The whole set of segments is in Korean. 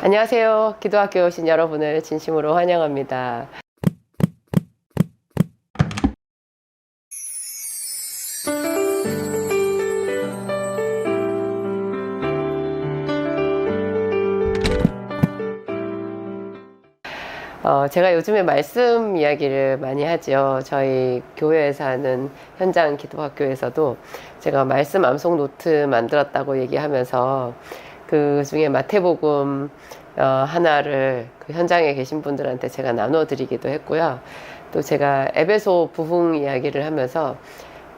안녕하세요. 기도학교에 오신 여러분을 진심으로 환영합니다. 제가 요즘에 말씀 이야기를 많이 하죠. 저희 교회에서 하는 현장 기도학교에서도 제가 말씀 암송 노트 만들었다고 얘기하면서 그 중에 마태복음 하나를 그 현장에 계신 분들한테 제가 나눠드리기도 했고요. 또 제가 에베소 부흥 이야기를 하면서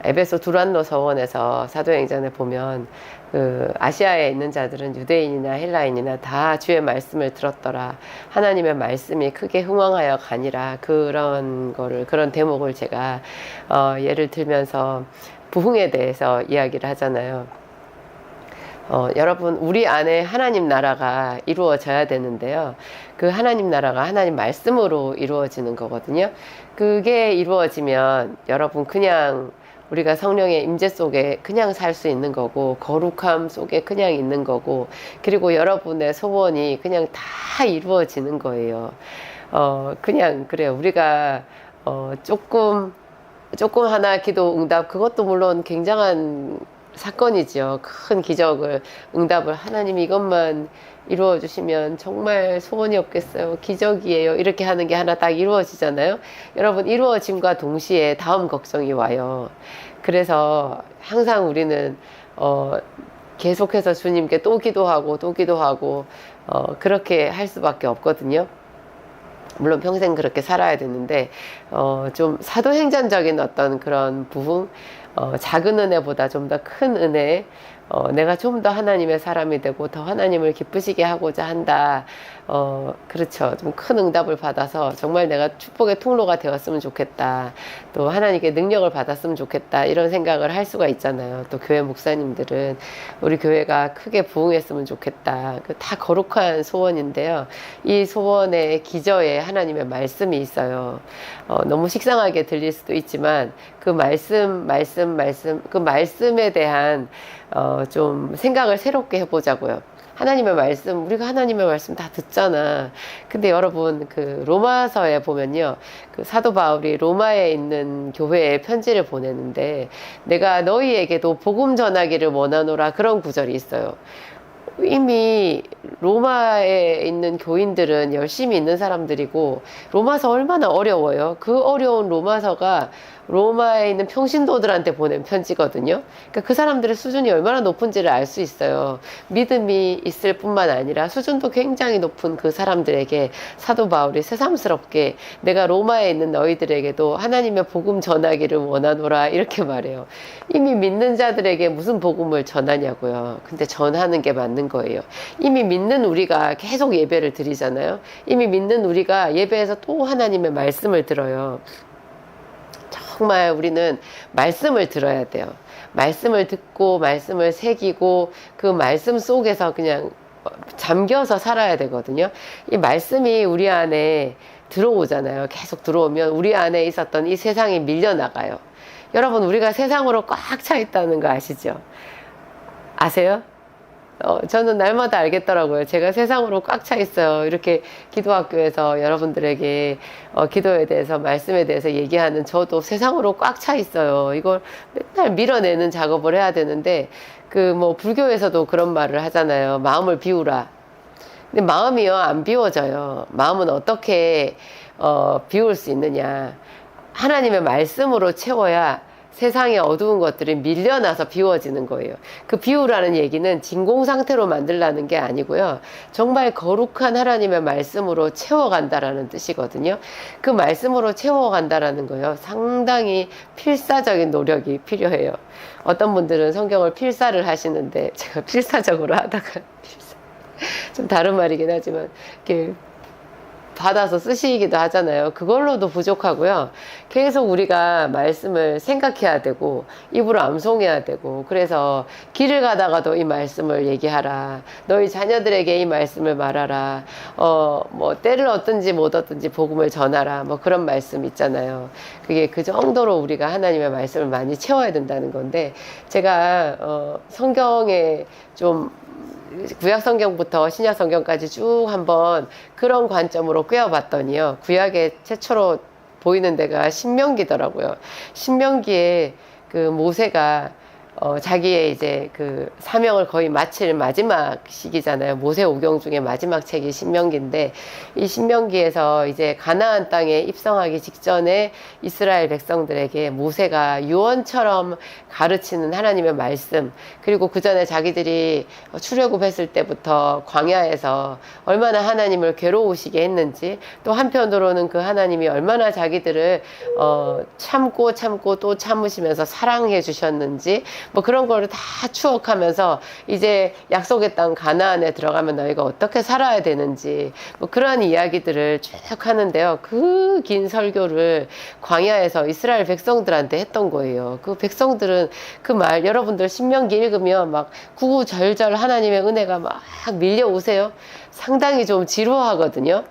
에베소 두란노 서원에서 사도행전에 보면 그 아시아에 있는 자들은 유대인이나 헬라인이나 다 주의 말씀을 들었더라. 하나님의 말씀이 크게 흥왕하여 가니라. 그런 대목을 제가 예를 들면서 부흥에 대해서 이야기를 하잖아요. 여러분, 우리 안에 하나님 나라가 이루어져야 되는데요. 그 하나님 나라가 하나님 말씀으로 이루어지는 거거든요. 그게 이루어지면 여러분 그냥 우리가 성령의 임재 속에 그냥 살 수 있는 거고, 거룩함 속에 그냥 있는 거고, 그리고 여러분의 소원이 그냥 다 이루어지는 거예요. 그냥 그래요. 우리가 조금 하나 기도 응답, 그것도 물론 굉장한 사건이죠. 큰 기적을, 응답을 하나님 이것만 이루어 주시면 정말 소원이 없겠어요. 기적이에요. 이렇게 하는 게 하나 딱 이루어지잖아요. 여러분, 이루어짐과 동시에 다음 걱정이 와요. 그래서 항상 우리는 계속해서 주님께 또 기도하고 그렇게 할 수밖에 없거든요. 물론 평생 그렇게 살아야 되는데 좀 사도행전적인 어떤 그런 부흥, 작은 은혜보다 좀 더 큰 은혜, 내가 좀 더 하나님의 사람이 되고 더 하나님을 기쁘시게 하고자 한다. 그렇죠. 좀 큰 응답을 받아서 정말 내가 축복의 통로가 되었으면 좋겠다. 또 하나님께 능력을 받았으면 좋겠다. 이런 생각을 할 수가 있잖아요. 또 교회 목사님들은 우리 교회가 크게 부흥했으면 좋겠다. 다 거룩한 소원인데요. 이 소원의 기저에 하나님의 말씀이 있어요. 너무 식상하게 들릴 수도 있지만 그 그 말씀에 대한 좀 생각을 새롭게 해보자고요. 하나님의 말씀, 우리가 하나님의 말씀 다 듣잖아. 근데 여러분, 그 로마서에 보면요. 그 사도 바울이 로마에 있는 교회에 편지를 보내는데, 내가 너희에게도 복음 전하기를 원하노라, 그런 구절이 있어요. 이미 로마에 있는 교인들은 열심히 있는 사람들이고, 로마서 얼마나 어려워요. 그 어려운 로마서가 로마에 있는 평신도들한테 보낸 편지거든요. 그러니까 그 사람들의 수준이 얼마나 높은지를 알 수 있어요. 믿음이 있을 뿐만 아니라 수준도 굉장히 높은 그 사람들에게 사도 바울이 새삼스럽게 내가 로마에 있는 너희들에게도 하나님의 복음 전하기를 원하노라, 이렇게 말해요. 이미 믿는 자들에게 무슨 복음을 전하냐고요. 근데 전하는 게 맞는 거예요. 이미 믿는 우리가 계속 예배를 드리잖아요. 이미 믿는 우리가 예배에서 또 하나님의 말씀을 들어요. 정말 우리는 말씀을 들어야 돼요. 말씀을 듣고 말씀을 새기고 그 말씀 속에서 그냥 잠겨서 살아야 되거든요. 이 말씀이 우리 안에 들어오잖아요. 계속 들어오면 우리 안에 있었던 이 세상이 밀려나가요. 여러분, 우리가 세상으로 꽉 차 있다는 거 아시죠? 아세요? 저는 날마다 알겠더라고요. 제가 세상으로 꽉 차 있어요. 이렇게 기도학교에서 여러분들에게 기도에 대해서, 말씀에 대해서 얘기하는 저도 세상으로 꽉 차 있어요. 이걸 맨날 밀어내는 작업을 해야 되는데, 불교에서도 그런 말을 하잖아요. 마음을 비우라. 근데 마음이요, 안 비워져요. 마음은 어떻게 비울 수 있느냐. 하나님의 말씀으로 채워야 세상의 어두운 것들이 밀려나서 비워지는 거예요. 그 비우라는 얘기는 진공 상태로 만들라는 게 아니고요. 정말 거룩한 하나님의 말씀으로 채워간다라는 뜻이거든요. 그 말씀으로 채워간다라는 거예요. 상당히 필사적인 노력이 필요해요. 어떤 분들은 성경을 필사를 하시는데, 제가 필사적으로 하다가 좀 다른 말이긴 하지만 이렇게 받아서 쓰시기도 하잖아요. 그걸로도 부족하고요. 계속 우리가 말씀을 생각해야 되고 입으로 암송해야 되고, 그래서 길을 가다가도 이 말씀을 얘기하라. 너희 자녀들에게 이 말씀을 말하라. 때를 얻든지 못 얻든지 복음을 전하라. 그런 말씀 있잖아요. 그게 그 정도로 우리가 하나님의 말씀을 많이 채워야 된다는 건데, 제가 성경에 좀 구약 성경부터 신약 성경까지 쭉 한번 그런 관점으로 꿰어봤더니요. 구약에 최초로 보이는 데가 신명기더라고요. 신명기에 그 모세가 자기의 이제 그 사명을 거의 마칠 마지막 시기잖아요. 모세 오경 중에 마지막 책이 신명기인데, 이 신명기에서 이제 가나안 땅에 입성하기 직전에 이스라엘 백성들에게 모세가 유언처럼 가르치는 하나님의 말씀, 그리고 그 전에 자기들이 출애굽했을 때부터 광야에서 얼마나 하나님을 괴로우시게 했는지, 또 한편으로는 그 하나님이 얼마나 자기들을 참고 또 참으시면서 사랑해 주셨는지, 뭐 그런 거를 다 추억하면서 이제 약속의 땅 가나안에 들어가면 너희가 어떻게 살아야 되는지, 뭐 그런 이야기들을 쭉 하는데요. 그 긴 설교를 광야에서 이스라엘 백성들한테 했던 거예요. 그 백성들은 그 말, 여러분들 신명기 읽으면 막 구구절절 하나님의 은혜가 막 밀려오세요. 상당히 좀 지루하거든요.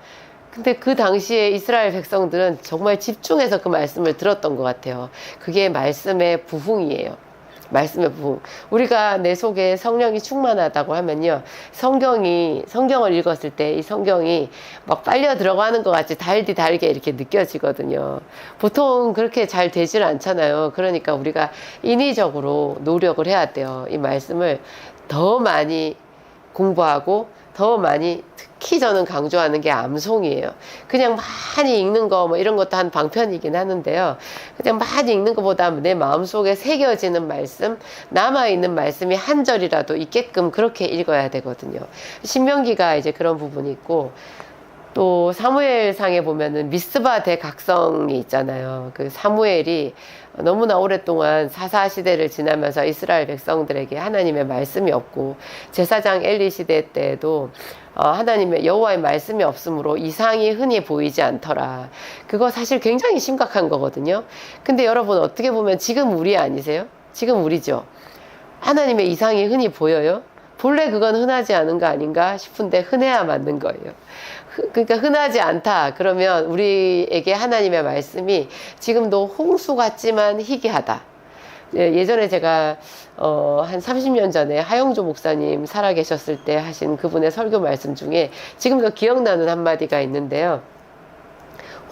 근데 그 당시에 이스라엘 백성들은 정말 집중해서 그 말씀을 들었던 것 같아요. 그게 말씀의 부흥이에요. 말씀의 부흥. 우리가 내 속에 성령이 충만하다고 하면요, 성경을 읽었을 때 이 성경이 막 빨려 들어가는 것 같이 달게 이렇게 느껴지거든요. 보통 그렇게 잘 되질 않잖아요. 그러니까 우리가 인위적으로 노력을 해야 돼요. 이 말씀을 더 많이 공부하고 더 많이, 특히 저는 강조하는 게 암송이에요. 그냥 많이 읽는 거 뭐 이런 것도 한 방편이긴 하는데요. 그냥 많이 읽는 것보다 내 마음속에 새겨지는 말씀, 남아있는 말씀이 한 절이라도 있게끔 그렇게 읽어야 되거든요. 신명기가 이제 그런 부분이 있고, 또 사무엘상에 보면은 미스바 대각성이 있잖아요. 그 사무엘이 너무나 오랫동안 사사 시대를 지나면서 이스라엘 백성들에게 하나님의 말씀이 없고, 제사장 엘리 시대 때에도 하나님의 여호와의 말씀이 없으므로 이상이 흔히 보이지 않더라. 그거 사실 굉장히 심각한 거거든요. 근데 여러분, 어떻게 보면 지금 우리 아니세요? 지금 우리죠. 하나님의 이상이 흔히 보여요? 본래 그건 흔하지 않은 거 아닌가 싶은데 흔해야 맞는 거예요. 그러니까 흔하지 않다 그러면 우리에게 하나님의 말씀이 지금도 홍수 같지만 희귀하다. 예전에 제가 한 30년 전에 하영조 목사님 살아계셨을 때 하신 그분의 설교 말씀 중에 지금도 기억나는 한마디가 있는데요.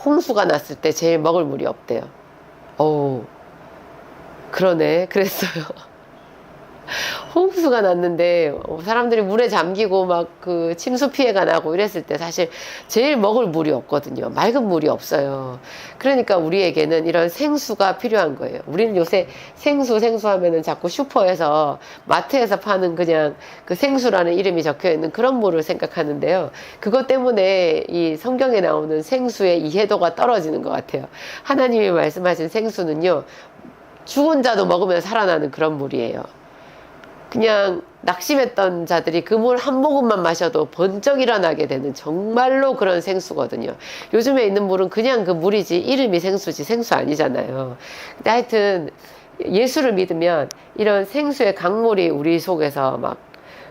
홍수가 났을 때 제일 먹을 물이 없대요. 그러네. 그랬어요. 홍수가 났는데 사람들이 물에 잠기고 막 그 침수 피해가 나고 이랬을 때 사실 제일 먹을 물이 없거든요. 맑은 물이 없어요. 그러니까 우리에게는 이런 생수가 필요한 거예요. 우리는 요새 생수 하면은 자꾸 슈퍼에서, 마트에서 파는 그냥 그 생수라는 이름이 적혀 있는 그런 물을 생각하는데요. 그것 때문에 이 성경에 나오는 생수의 이해도가 떨어지는 것 같아요. 하나님이 말씀하신 생수는요, 죽은 자도 먹으면 살아나는 그런 물이에요. 그냥 낙심했던 자들이 그 물 한 모금만 마셔도 번쩍 일어나게 되는 정말로 그런 생수거든요. 요즘에 있는 물은 그냥 그 물이지 이름이 생수지 생수 아니잖아요. 근데 하여튼 예수를 믿으면 이런 생수의 강물이 우리 속에서 막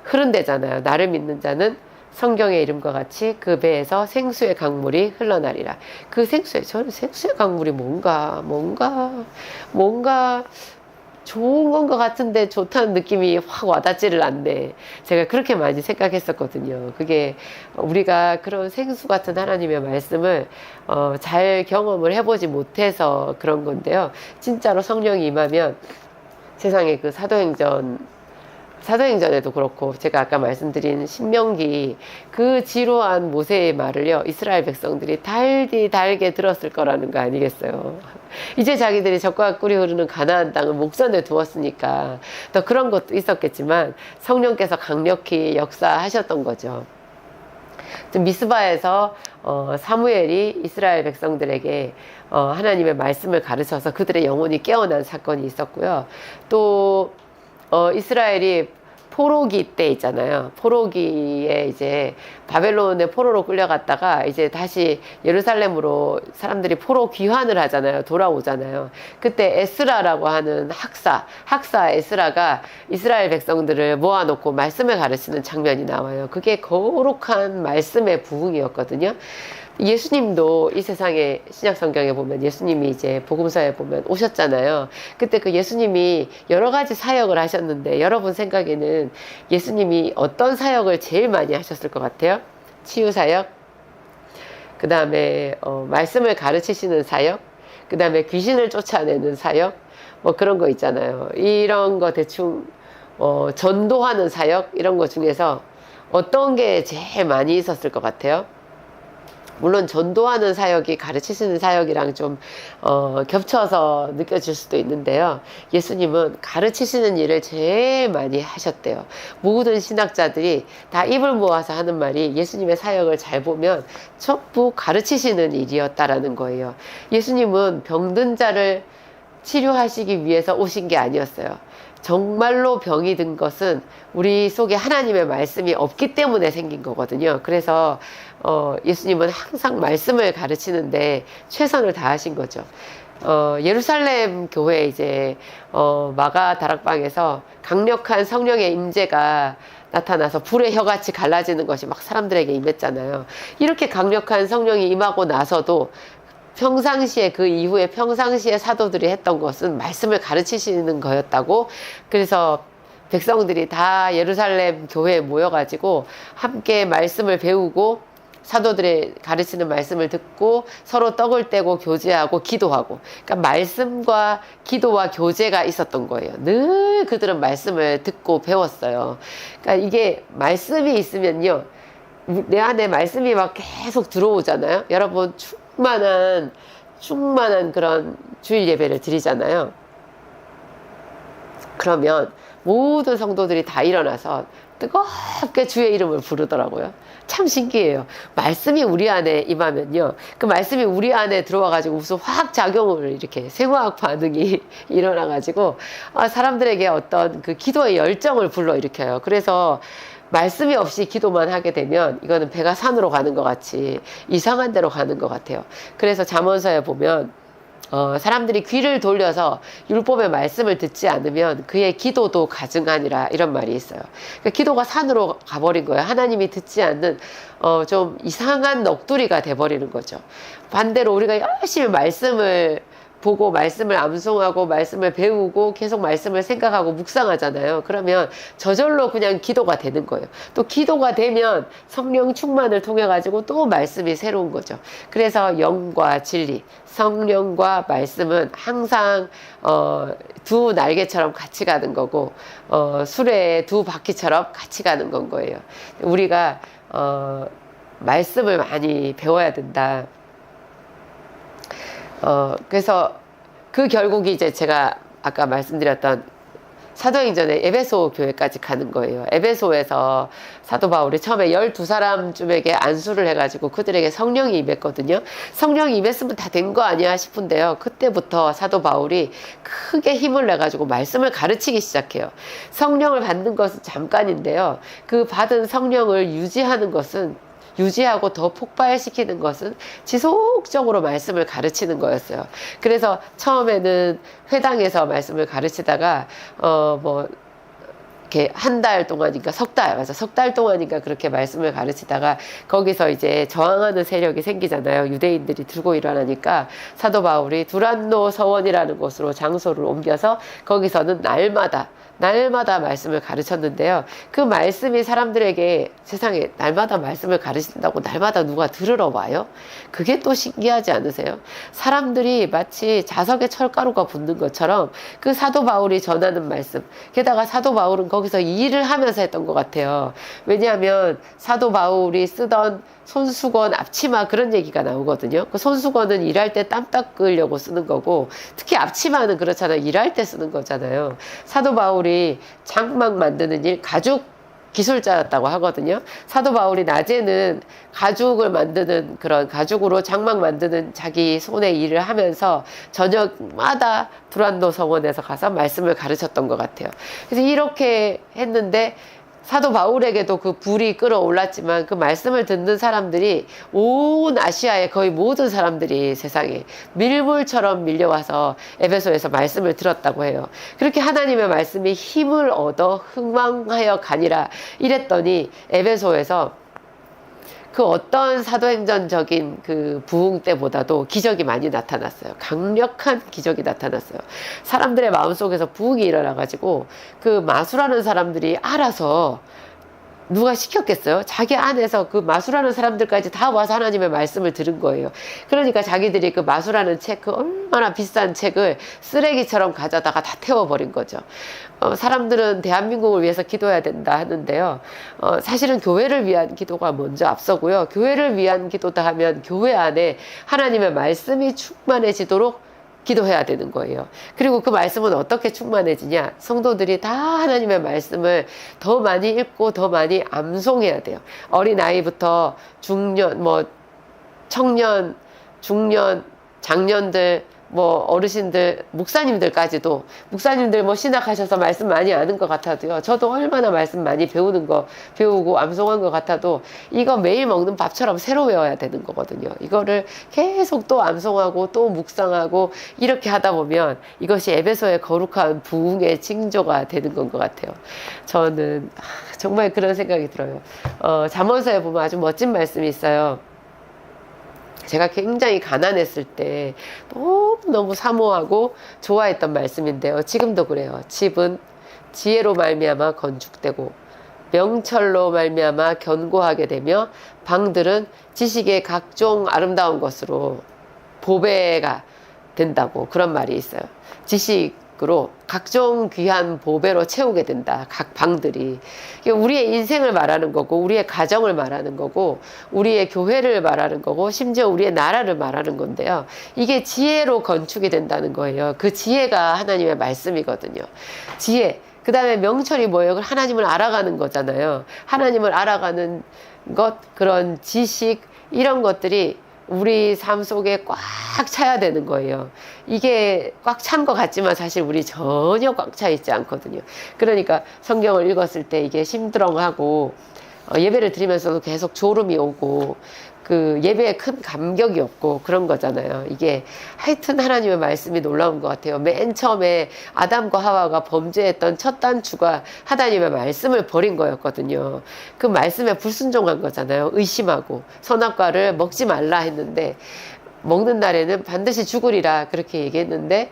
흐른대잖아요. 나를 믿는 자는 성경의 이름과 같이 그 배에서 생수의 강물이 흘러나리라. 저는 생수의 강물이 뭔가 좋은 건 것 같은데 좋다는 느낌이 확 와닿지를 않네. 제가 그렇게 많이 생각했었거든요. 그게 우리가 그런 생수 같은 하나님의 말씀을 잘 경험을 해보지 못해서 그런 건데요. 진짜로 성령이 임하면 세상에 그 사도행전에도 그렇고, 제가 아까 말씀드린 신명기 그 지루한 모세의 말을요, 이스라엘 백성들이 달게 들었을 거라는 거 아니겠어요. 이제 자기들이 젖과 꿀이 흐르는 가나안 땅을 목전에 두었으니까 또 그런 것도 있었겠지만 성령께서 강력히 역사하셨던 거죠. 미스바에서 사무엘이 이스라엘 백성들에게 하나님의 말씀을 가르쳐서 그들의 영혼이 깨어난 사건이 있었고요. 또 이스라엘이 포로기 때 있잖아요. 포로기에 이제 바벨론의 포로로 끌려갔다가 이제 다시 예루살렘으로 사람들이 포로 귀환을 하잖아요. 돌아오잖아요. 그때 에스라라고 하는 학사 에스라가 이스라엘 백성들을 모아놓고 말씀을 가르치는 장면이 나와요. 그게 거룩한 말씀의 부흥이었거든요. 예수님도 이 세상에 신약 성경에 보면 예수님이 이제 복음서에 보면 오셨잖아요. 그때 그 예수님이 여러 가지 사역을 하셨는데 여러분 생각에는 예수님이 어떤 사역을 제일 많이 하셨을 것 같아요? 치유 사역, 그 다음에 말씀을 가르치시는 사역, 그 다음에 귀신을 쫓아내는 사역, 뭐 그런 거 있잖아요. 이런 거 대충 전도하는 사역 이런 거 중에서 어떤 게 제일 많이 있었을 것 같아요? 물론 전도하는 사역이 가르치시는 사역이랑 좀 겹쳐서 느껴질 수도 있는데요. 예수님은 가르치시는 일을 제일 많이 하셨대요. 모든 신학자들이 다 입을 모아서 하는 말이 예수님의 사역을 잘 보면 전부 가르치시는 일이었다라는 거예요. 예수님은 병든 자를 치료하시기 위해서 오신 게 아니었어요. 정말로 병이 든 것은 우리 속에 하나님의 말씀이 없기 때문에 생긴 거거든요. 그래서 예수님은 항상 말씀을 가르치는데 최선을 다하신 거죠. 예루살렘 교회 이제 마가 다락방에서 강력한 성령의 임재가 나타나서 불의 혀같이 갈라지는 것이 막 사람들에게 임했잖아요. 이렇게 강력한 성령이 임하고 나서도 평상시에 그 이후에 평상시에 사도들이 했던 것은 말씀을 가르치시는 거였다고. 그래서 백성들이 다 예루살렘 교회에 모여가지고 함께 말씀을 배우고 사도들의 가르치는 말씀을 듣고 서로 떡을 떼고 교제하고 기도하고, 그러니까 말씀과 기도와 교제가 있었던 거예요. 늘 그들은 말씀을 듣고 배웠어요. 그러니까 이게 말씀이 있으면요, 내 안에 말씀이 막 계속 들어오잖아요. 여러분 충만한 그런 주일 예배를 드리잖아요. 그러면 모든 성도들이 다 일어나서 뜨겁게 주의 이름을 부르더라고요. 참 신기해요. 말씀이 우리 안에 임하면요, 그 말씀이 우리 안에 들어와가지고 무슨 화학 작용을 이렇게 생화학 반응이 일어나가지고 사람들에게 어떤 그 기도의 열정을 불러일으켜요. 그래서 말씀이 없이 기도만 하게 되면 이거는 배가 산으로 가는 것 같이 이상한 데로 가는 것 같아요. 그래서 잠언서에 보면 사람들이 귀를 돌려서 율법의 말씀을 듣지 않으면 그의 기도도 가증하니라, 이런 말이 있어요. 그러니까 기도가 산으로 가버린 거예요. 하나님이 듣지 않는 좀 이상한 넋두리가 돼버리는 거죠. 반대로 우리가 열심히 말씀을 보고 말씀을 암송하고 말씀을 배우고 계속 말씀을 생각하고 묵상하잖아요. 그러면 저절로 그냥 기도가 되는 거예요. 또 기도가 되면 성령 충만을 통해 가지고 또 말씀이 새로운 거죠. 그래서 영과 진리, 성령과 말씀은 항상 두 날개처럼 같이 가는 거고 수레의 두 바퀴처럼 같이 가는 건 거예요. 우리가 말씀을 많이 배워야 된다. 그래서 그 결국이 이제 제가 아까 말씀드렸던 사도행전의 에베소 교회까지 가는 거예요. 에베소에서 사도 바울이 처음에 12사람쯤에게 안수를 해가지고 그들에게 성령이 임했거든요. 성령이 임했으면 다 된 거 아니야 싶은데요. 그때부터 사도 바울이 크게 힘을 내가지고 말씀을 가르치기 시작해요. 성령을 받는 것은 잠깐인데요. 그 받은 성령을 유지하고 더 폭발시키는 것은 지속적으로 말씀을 가르치는 거였어요. 그래서 처음에는 회당에서 말씀을 가르치다가 이렇게 한 달 동안인가 석 달 동안인가 그렇게 말씀을 가르치다가 거기서 이제 저항하는 세력이 생기잖아요. 유대인들이 들고 일어나니까 사도 바울이 두란노 서원이라는 곳으로 장소를 옮겨서 거기서는 날마다 말씀을 가르쳤는데요. 그 말씀이 사람들에게, 세상에 날마다 말씀을 가르친다고 날마다 누가 들으러 와요? 그게 또 신기하지 않으세요? 사람들이 마치 자석에 철가루가 붙는 것처럼 그 사도 바울이 전하는 말씀, 게다가 사도 바울은 거기서 일을 하면서 했던 것 같아요. 왜냐하면 사도 바울이 쓰던 손수건, 앞치마 그런 얘기가 나오거든요. 그 손수건은 일할 때 땀 닦으려고 쓰는 거고, 특히 앞치마는 그렇잖아요. 일할 때 쓰는 거잖아요. 사도 바울이 장막 만드는 일, 가죽 기술자였다고 하거든요. 사도 바울이 낮에는 가죽을 만드는, 그런 가죽으로 장막 만드는 자기 손의 일을 하면서 저녁마다 두란노 성원에서 가서 말씀을 가르쳤던 것 같아요. 그래서 이렇게 했는데 사도 바울에게도 그 불이 끌어올랐지만 그 말씀을 듣는 사람들이 온 아시아의 거의 모든 사람들이 세상에 밀물처럼 밀려와서 에베소에서 말씀을 들었다고 해요. 그렇게 하나님의 말씀이 힘을 얻어 흥망하여 가니라 이랬더니 에베소에서 그 어떤 사도행전적인 그 부흥 때보다도 기적이 많이 나타났어요. 강력한 기적이 나타났어요. 사람들의 마음속에서 부흥이 일어나가지고 그 마술하는 사람들이 알아서, 누가 시켰겠어요? 자기 안에서 그 마술하는 사람들까지 다 와서 하나님의 말씀을 들은 거예요. 그러니까 자기들이 그 마술하는 책, 그 얼마나 비싼 책을 쓰레기처럼 가져다가 다 태워버린 거죠. 사람들은 대한민국을 위해서 기도해야 된다 하는데요. 사실은 교회를 위한 기도가 먼저 앞서고요. 교회를 위한 기도다 하면 교회 안에 하나님의 말씀이 충만해지도록 기도해야 되는 거예요. 그리고 그 말씀은 어떻게 충만해지냐? 성도들이 다 하나님의 말씀을 더 많이 읽고 더 많이 암송해야 돼요. 어린아이부터 중년, 청년, 중년, 장년들, 어르신들, 목사님들까지도, 목사님들 신학하셔서 말씀 많이 아는 것 같아도요. 저도 얼마나 말씀 많이 배우고 암송한 것 같아도 이거 매일 먹는 밥처럼 새로 외워야 되는 거거든요. 이거를 계속 또 암송하고 또 묵상하고 이렇게 하다 보면 이것이 에베소의 거룩한 부흥의 징조가 되는 건 것 같아요. 저는 정말 그런 생각이 들어요. 잠언서에 보면 아주 멋진 말씀이 있어요. 제가 굉장히 가난했을 때 너무 사모하고 좋아했던 말씀인데요. 지금도 그래요. 집은 지혜로 말미암아 건축되고 명철로 말미암아 견고하게 되며 방들은 지식의 각종 아름다운 것으로 보배가 된다고, 그런 말이 있어요. 지식으로 각종 귀한 보배로 채우게 된다. 각 방들이. 우리의 인생을 말하는 거고, 우리의 가정을 말하는 거고, 우리의 교회를 말하는 거고, 심지어 우리의 나라를 말하는 건데요. 이게 지혜로 건축이 된다는 거예요. 그 지혜가 하나님의 말씀이거든요. 지혜. 그 다음에 명철이 뭐예요? 하나님을 알아가는 거잖아요. 하나님을 알아가는 것, 그런 지식, 이런 것들이 우리 삶 속에 꽉 차야 되는 거예요. 이게 꽉 찬 것 같지만 사실 우리 전혀 꽉 차 있지 않거든요. 그러니까 성경을 읽었을 때 이게 심드렁하고, 예배를 드리면서도 계속 졸음이 오고, 그 예배에 큰 감격이 없고 그런 거잖아요. 이게 하여튼 하나님의 말씀이 놀라운 것 같아요. 맨 처음에 아담과 하와가 범죄했던 첫 단추가 하나님의 말씀을 버린 거였거든요. 그 말씀에 불순종한 거잖아요. 의심하고 선악과를 먹지 말라 했는데, 먹는 날에는 반드시 죽으리라 그렇게 얘기했는데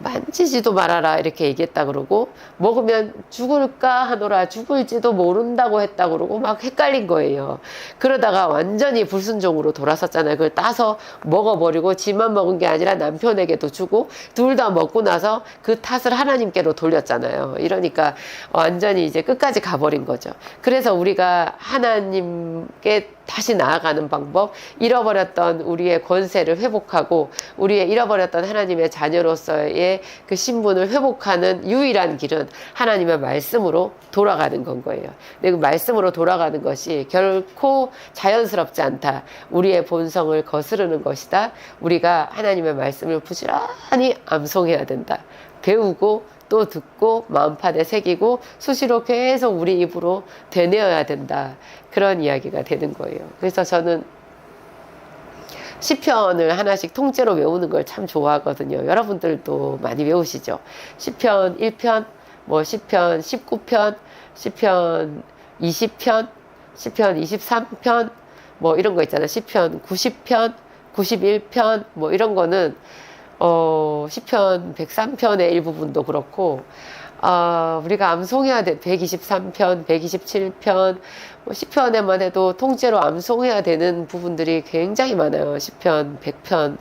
만지지도 말아라 이렇게 얘기했다 그러고, 먹으면 죽을까 하노라 죽을지도 모른다고 했다 그러고 막 헷갈린 거예요. 그러다가 완전히 불순종으로 돌아섰잖아요. 그걸 따서 먹어버리고 지만 먹은 게 아니라 남편에게도 주고, 둘 다 먹고 나서 그 탓을 하나님께로 돌렸잖아요. 이러니까 완전히 이제 끝까지 가버린 거죠. 그래서 우리가 하나님께 다시 나아가는 방법, 잃어버렸던 우리의 권세를 회복하고 우리의 잃어버렸던 하나님의 자녀로서의 그 신분을 회복하는 유일한 길은 하나님의 말씀으로 돌아가는 건 거예요. 근데 그 말씀으로 돌아가는 것이 결코 자연스럽지 않다. 우리의 본성을 거스르는 것이다. 우리가 하나님의 말씀을 부지런히 암송해야 된다. 배우고 또 듣고 마음판에 새기고 수시로 계속 우리 입으로 되뇌어야 된다. 그런 이야기가 되는 거예요. 그래서 저는 시편을 하나씩 통째로 외우는 걸 참 좋아하거든요. 여러분들도 많이 외우시죠? 시편 1편, 시편 19편, 시편 20편, 시편 23편, 이런 거 있잖아요. 시편 90편, 91편, 이런 거는 시편 103편의 일부분도 그렇고, 우리가 암송해야 돼. 123편, 127편, 시편에만 해도 통째로 암송해야 되는 부분들이 굉장히 많아요. 시편 100편,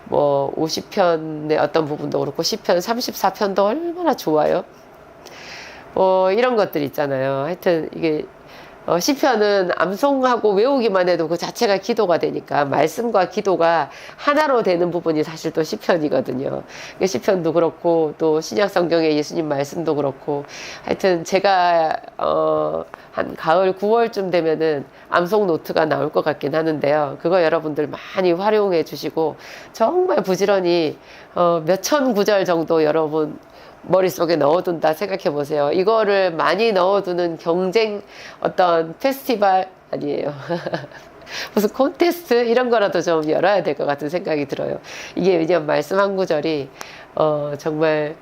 50편의 어떤 부분도 그렇고, 시편 34편도 얼마나 좋아요. 이런 것들 있잖아요. 하여튼 이게 시편은 암송하고 외우기만 해도 그 자체가 기도가 되니까 말씀과 기도가 하나로 되는 부분이 사실 또 시편이거든요. 시편도 그렇고 또 신약 성경의 예수님 말씀도 그렇고, 하여튼 제가 한 가을 9월쯤 되면은 암송 노트가 나올 것 같긴 하는데요. 그거 여러분들 많이 활용해 주시고 정말 부지런히 몇천 구절 정도 여러분 머릿속에 넣어둔다 생각해 보세요. 이거를 많이 넣어두는 경쟁 어떤 페스티벌 아니에요. 무슨 콘테스트 이런 거라도 좀 열어야 될 것 같은 생각이 들어요. 이게 왜냐면 말씀 한 구절이 정말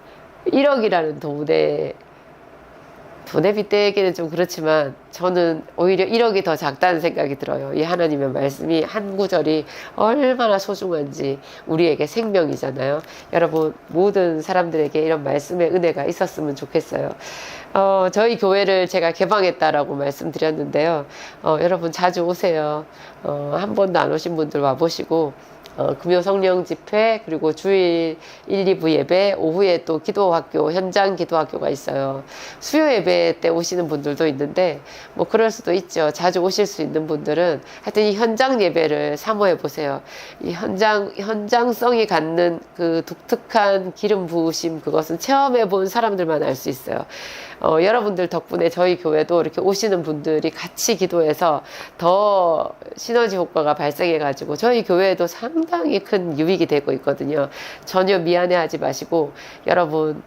1억이라는 돈의 돈에 빗대기는 좀 그렇지만 저는 오히려 1억이 더 작다는 생각이 들어요. 이 하나님의 말씀이 한 구절이 얼마나 소중한지. 우리에게 생명이잖아요. 여러분 모든 사람들에게 이런 말씀의 은혜가 있었으면 좋겠어요. 저희 교회를 제가 개방했다라고 말씀드렸는데요. 여러분 자주 오세요. 한 번도 안 오신 분들 와보시고 금요 성령 집회, 그리고 주일 1, 2부 예배, 오후에 또 기도학교, 현장 기도학교가 있어요. 수요 예배 때 오시는 분들도 있는데, 뭐 그럴 수도 있죠. 자주 오실 수 있는 분들은 하여튼 이 현장 예배를 사모해 보세요. 이 현장성이 갖는 그 독특한 기름 부으심, 그것은 체험해 본 사람들만 알 수 있어요. 여러분들 덕분에 저희 교회도 이렇게 오시는 분들이 같이 기도해서 더 시너지 효과가 발생해가지고 저희 교회에도 상당히 큰 유익이 되고 있거든요. 전혀 미안해하지 마시고 여러분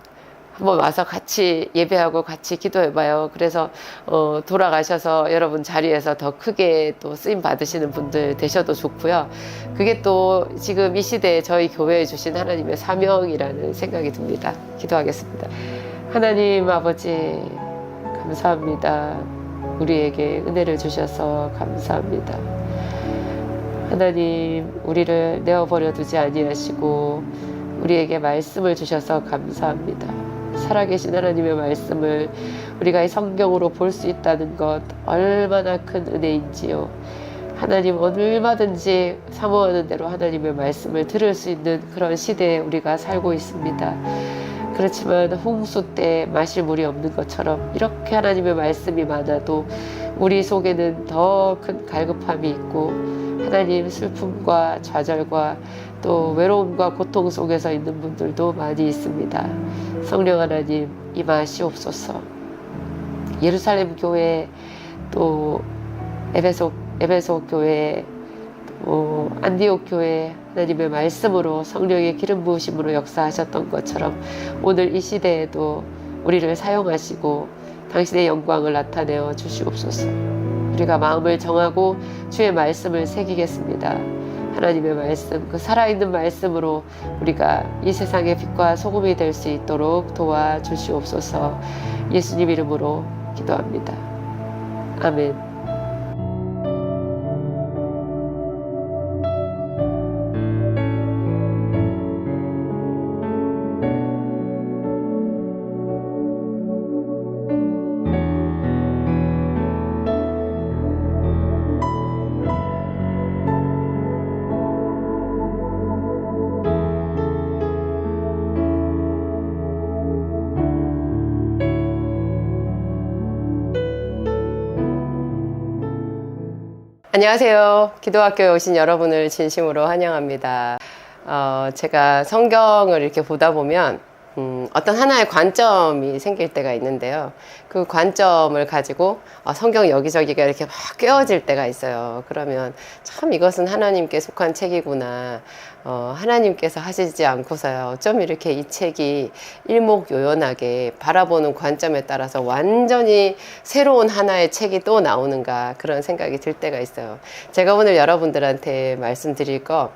한번 와서 같이 예배하고 같이 기도해봐요. 그래서 돌아가셔서 여러분 자리에서 더 크게 또 쓰임 받으시는 분들 되셔도 좋고요. 그게 또 지금 이 시대에 저희 교회에 주신 하나님의 사명이라는 생각이 듭니다. 기도하겠습니다. 하나님 아버지 감사합니다. 우리에게 은혜를 주셔서 감사합니다. 하나님 우리를 내어버려 두지 아니하시고 우리에게 말씀을 주셔서 감사합니다. 살아계신 하나님의 말씀을 우리가 이 성경으로 볼 수 있다는 것 얼마나 큰 은혜인지요. 하나님 얼마든지 사모하는 대로 하나님의 말씀을 들을 수 있는 그런 시대에 우리가 살고 있습니다. 그렇지만 홍수 때 마실 물이 없는 것처럼 이렇게 하나님의 말씀이 많아도 우리 속에는 더 큰 갈급함이 있고 하나님 슬픔과 좌절과 또 외로움과 고통 속에서 있는 분들도 많이 있습니다. 성령 하나님 임하시옵소서. 예루살렘 교회 또 에베소 교회 안디옥 교회 하나님의 말씀으로 성령의 기름 부으심으로 역사하셨던 것처럼 오늘 이 시대에도 우리를 사용하시고 당신의 영광을 나타내어 주시옵소서. 우리가 마음을 정하고 주의 말씀을 새기겠습니다. 하나님의 말씀, 그 살아있는 말씀으로 우리가 이 세상의 빛과 소금이 될 수 있도록 도와주시옵소서. 예수님 이름으로 기도합니다. 아멘. 안녕하세요. 기도학교에 오신 여러분을 진심으로 환영합니다. 제가 성경을 이렇게 보다 보면 어떤 하나의 관점이 생길 때가 있는데요. 그 관점을 가지고 성경 여기저기가 이렇게 막 꿰어질 때가 있어요. 그러면 참 이것은 하나님께 속한 책이구나. 하나님께서 하시지 않고서요. 어쩜 이렇게 이 책이 일목요연하게 바라보는 관점에 따라서 완전히 새로운 하나의 책이 또 나오는가 그런 생각이 들 때가 있어요. 제가 오늘 여러분들한테 말씀드릴 거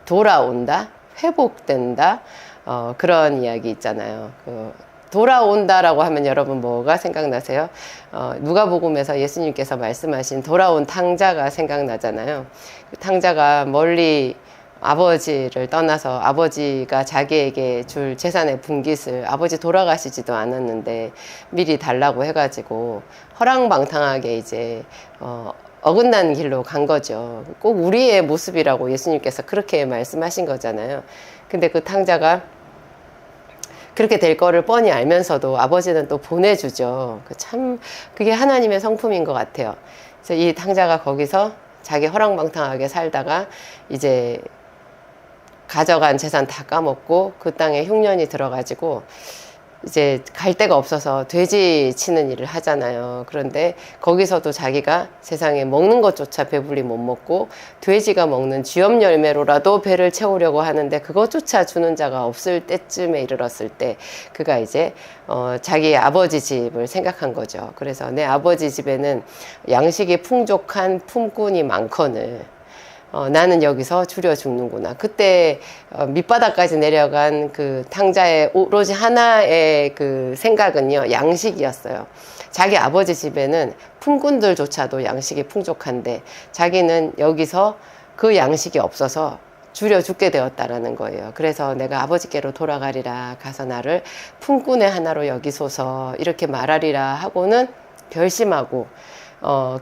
돌아온다, 회복된다, 그런 이야기 있잖아요. 돌아온다라고 하면 여러분 뭐가 생각나세요? 누가복음에서 예수님께서 말씀하신 돌아온 탕자가 생각나잖아요. 그 탕자가 멀리 아버지를 떠나서 아버지가 자기에게 줄 재산의 분깃을 아버지 돌아가시지도 않았는데 미리 달라고 해가지고 허랑방탕하게 이제 어긋난 길로 간 거죠. 꼭 우리의 모습이라고 예수님께서 그렇게 말씀하신 거잖아요. 근데 그 탕자가 그렇게 될 거를 뻔히 알면서도 아버지는 또 보내주죠. 참 그게 하나님의 성품인 것 같아요. 그래서 이 탕자가 거기서 자기 허랑방탕하게 살다가 이제 가져간 재산 다 까먹고 그 땅에 흉년이 들어가지고 이제 갈 데가 없어서 돼지 치는 일을 하잖아요. 그런데 거기서도 자기가 세상에 먹는 것조차 배불리 못 먹고 돼지가 먹는 쥐염 열매로라도 배를 채우려고 하는데 그것조차 주는 자가 없을 때쯤에 이르렀을 때 그가 이제 자기 아버지 집을 생각한 거죠. 그래서 내 아버지 집에는 양식이 풍족한 품꾼이 많거늘 나는 여기서 줄여 죽는구나. 그때 밑바닥까지 내려간 그 탕자의 오로지 하나의 그 생각은요, 양식이었어요. 자기 아버지 집에는 품꾼들조차도 양식이 풍족한데 자기는 여기서 그 양식이 없어서 줄여 죽게 되었다라는 거예요. 그래서 내가 아버지께로 돌아가리라, 가서 나를 품꾼의 하나로 여기소서, 이렇게 말하리라 하고는 결심하고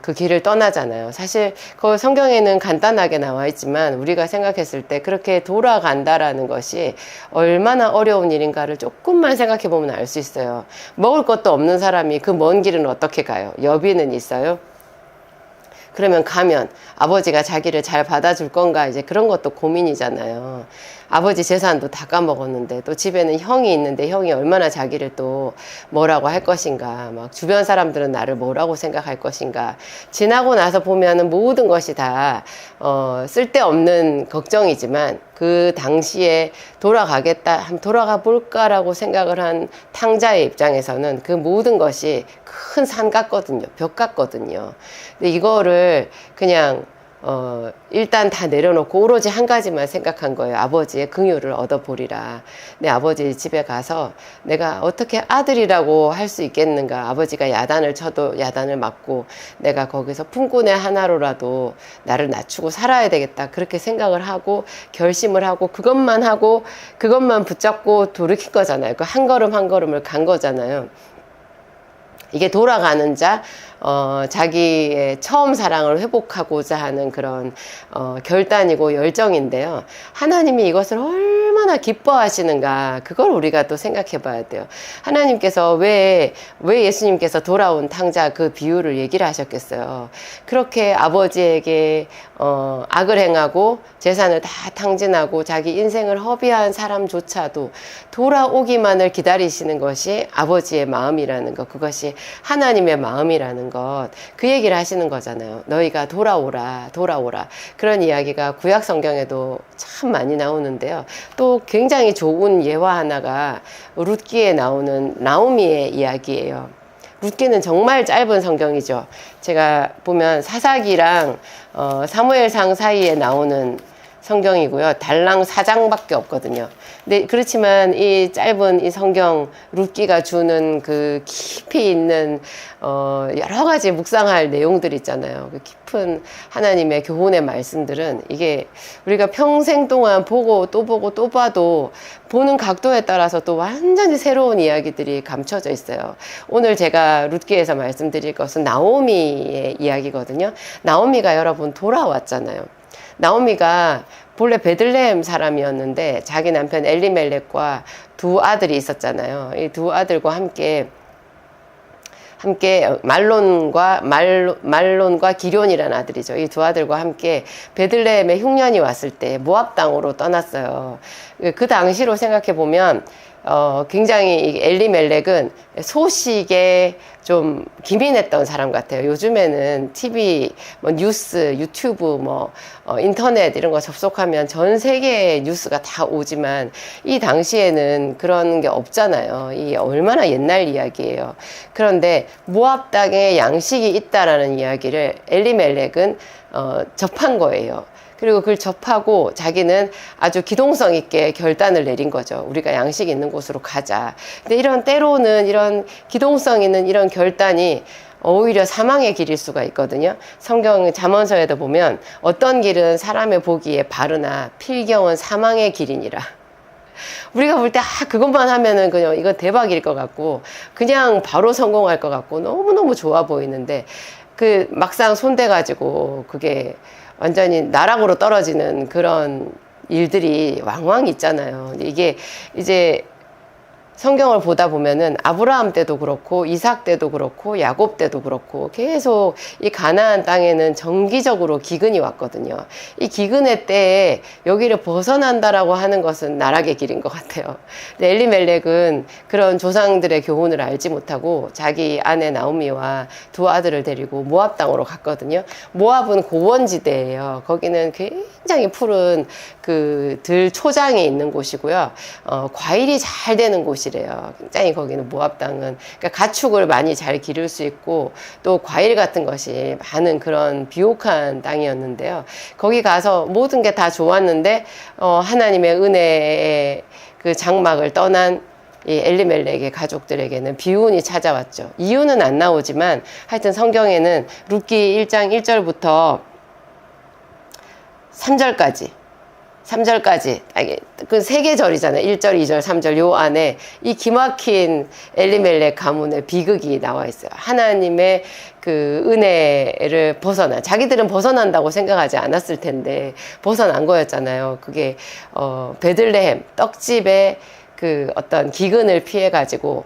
그 길을 떠나잖아요. 사실 그 성경에는 간단하게 나와 있지만 우리가 생각했을 때 그렇게 돌아간다라는 것이 얼마나 어려운 일인가를 조금만 생각해 보면 알 수 있어요. 먹을 것도 없는 사람이 그 먼 길은 어떻게 가요? 여비는 있어요? 그러면 가면 아버지가 자기를 잘 받아줄 건가, 이제 그런 것도 고민이잖아요. 아버지 재산도 다 까먹었는데 또 집에는 형이 있는데 형이 얼마나 자기를 또 뭐라고 할 것인가, 막 주변 사람들은 나를 뭐라고 생각할 것인가. 지나고 나서 보면은 모든 것이 다 쓸데없는 걱정이지만 그 당시에 돌아가겠다, 한번 돌아가 볼까라고 생각을 한 탕자의 입장에서는 그 모든 것이 큰 산 같거든요. 벽 같거든요. 근데 이거를 그냥 일단 다 내려놓고 오로지 한 가지만 생각한 거예요. 아버지의 긍휼을 얻어보리라. 내 아버지 집에 가서 내가 어떻게 아들이라고 할 수 있겠는가. 아버지가 야단을 쳐도 야단을 맞고 내가 거기서 품꾼의 하나로라도 나를 낮추고 살아야 되겠다. 그렇게 생각을 하고 결심을 하고 그것만 붙잡고 돌이킨 거잖아요. 그 한 걸음 한 걸음을 간 거잖아요. 이게 돌아가는 자, 자기의 처음 사랑을 회복하고자 하는 그런 결단이고 열정인데요. 하나님이 이것을 얼마나 기뻐하시는가, 그걸 우리가 또 생각해 봐야 돼요. 하나님께서 왜 예수님께서 돌아온 탕자 그 비유를 얘기를 하셨겠어요. 그렇게 아버지에게 악을 행하고 재산을 다 탕진하고 자기 인생을 허비한 사람조차도 돌아오기만을 기다리시는 것이 아버지의 마음이라는 것, 그것이 하나님의 마음이라는 것, 그 얘기를 하시는 거잖아요. 너희가 돌아오라, 돌아오라. 그런 이야기가 구약 성경에도 참 많이 나오는데요. 또 굉장히 좋은 예화 하나가 룻기에 나오는 나오미의 이야기예요. 룻기는 정말 짧은 성경이죠. 제가 보면 사사기랑 사무엘상 사이에 나오는 성경이고요. 달랑 4장밖에 없거든요. 근데 그렇지만 이 짧은 이 성경 룻기가 주는 그 깊이 있는 여러 가지 묵상할 내용들 있잖아요. 그 깊은 하나님의 교훈의 말씀들은 이게 우리가 평생 동안 보고 또 봐도 보는 각도에 따라서 또 완전히 새로운 이야기들이 감춰져 있어요. 오늘 제가 룻기에서 말씀드릴 것은 나오미의 이야기거든요. 나오미가 여러분 돌아왔잖아요. 나오미가 본래 베들레헴 사람이었는데 자기 남편 엘리멜렉과 두 아들이 있었잖아요. 이 두 아들과 함께 말론과 기럯이라는 아들이죠. 이 두 아들과 함께 베들레헴에 흉년이 왔을 때 모압 땅으로 떠났어요. 그 당시로 생각해 보면 굉장히 엘리멜렉은 소식에 좀 기민했던 사람 같아요. 요즘에는 TV, 뉴스, 유튜브, 인터넷 이런 거 접속하면 전 세계의 뉴스가 다 오지만 이 당시에는 그런 게 없잖아요. 이게 얼마나 옛날 이야기예요. 그런데 모압 땅에 양식이 있다라는 이야기를 엘리멜렉은 접한 거예요. 그리고 그걸 접하고 자기는 아주 기동성 있게 결단을 내린 거죠. 우리가 양식 있는 곳으로 가자. 근데 때로는 이런 기동성 있는 이런 결단이 오히려 사망의 길일 수가 있거든요. 성경 잠언서에도 보면 어떤 길은 사람의 보기에 바르나 필경은 사망의 길이니라. 우리가 볼 때 그것만 하면은 그냥 이거 대박일 것 같고 그냥 바로 성공할 것 같고 너무너무 좋아 보이는데 그 막상 손대가지고 그게 완전히 나락으로 떨어지는 그런 일들이 왕왕 있잖아요. 이게 이제 성경을 보다 보면은 아브라함 때도 그렇고 이삭 때도 그렇고 야곱 때도 그렇고 계속 이 가나안 땅에는 정기적으로 기근이 왔거든요. 이 기근의 때에 여기를 벗어난다라고 하는 것은 나락의 길인 것 같아요. 근데 엘리멜렉은 그런 조상들의 교훈을 알지 못하고 자기 아내 나오미와 두 아들을 데리고 모압 땅으로 갔거든요. 모압은 고원지대예요. 거기는 굉장히 푸른 그 들 초장에 있는 곳이고요. 과일이 잘 되는 곳이 곳이래요. 굉장히 거기는 모압 땅은 그러니까 가축을 많이 잘 기를 수 있고 또 과일 같은 것이 많은 그런 비옥한 땅이었는데요. 거기 가서 모든 게 다 좋았는데 하나님의 은혜의 그 장막을 떠난 이 엘리멜렉의 가족들에게는 비운이 찾아왔죠. 이유는 안 나오지만 하여튼 성경에는 룻기 1장 1절부터 3절까지 그 세 개 절이잖아요. 1절, 2절, 3절 요 안에 이 기막힌 엘리멜렉 가문의 비극이 나와 있어요. 하나님의 그 은혜를 자기들은 벗어난다고 생각하지 않았을 텐데 벗어난 거였잖아요. 그게 베들레헴 떡집의 그 어떤 기근을 피해 가지고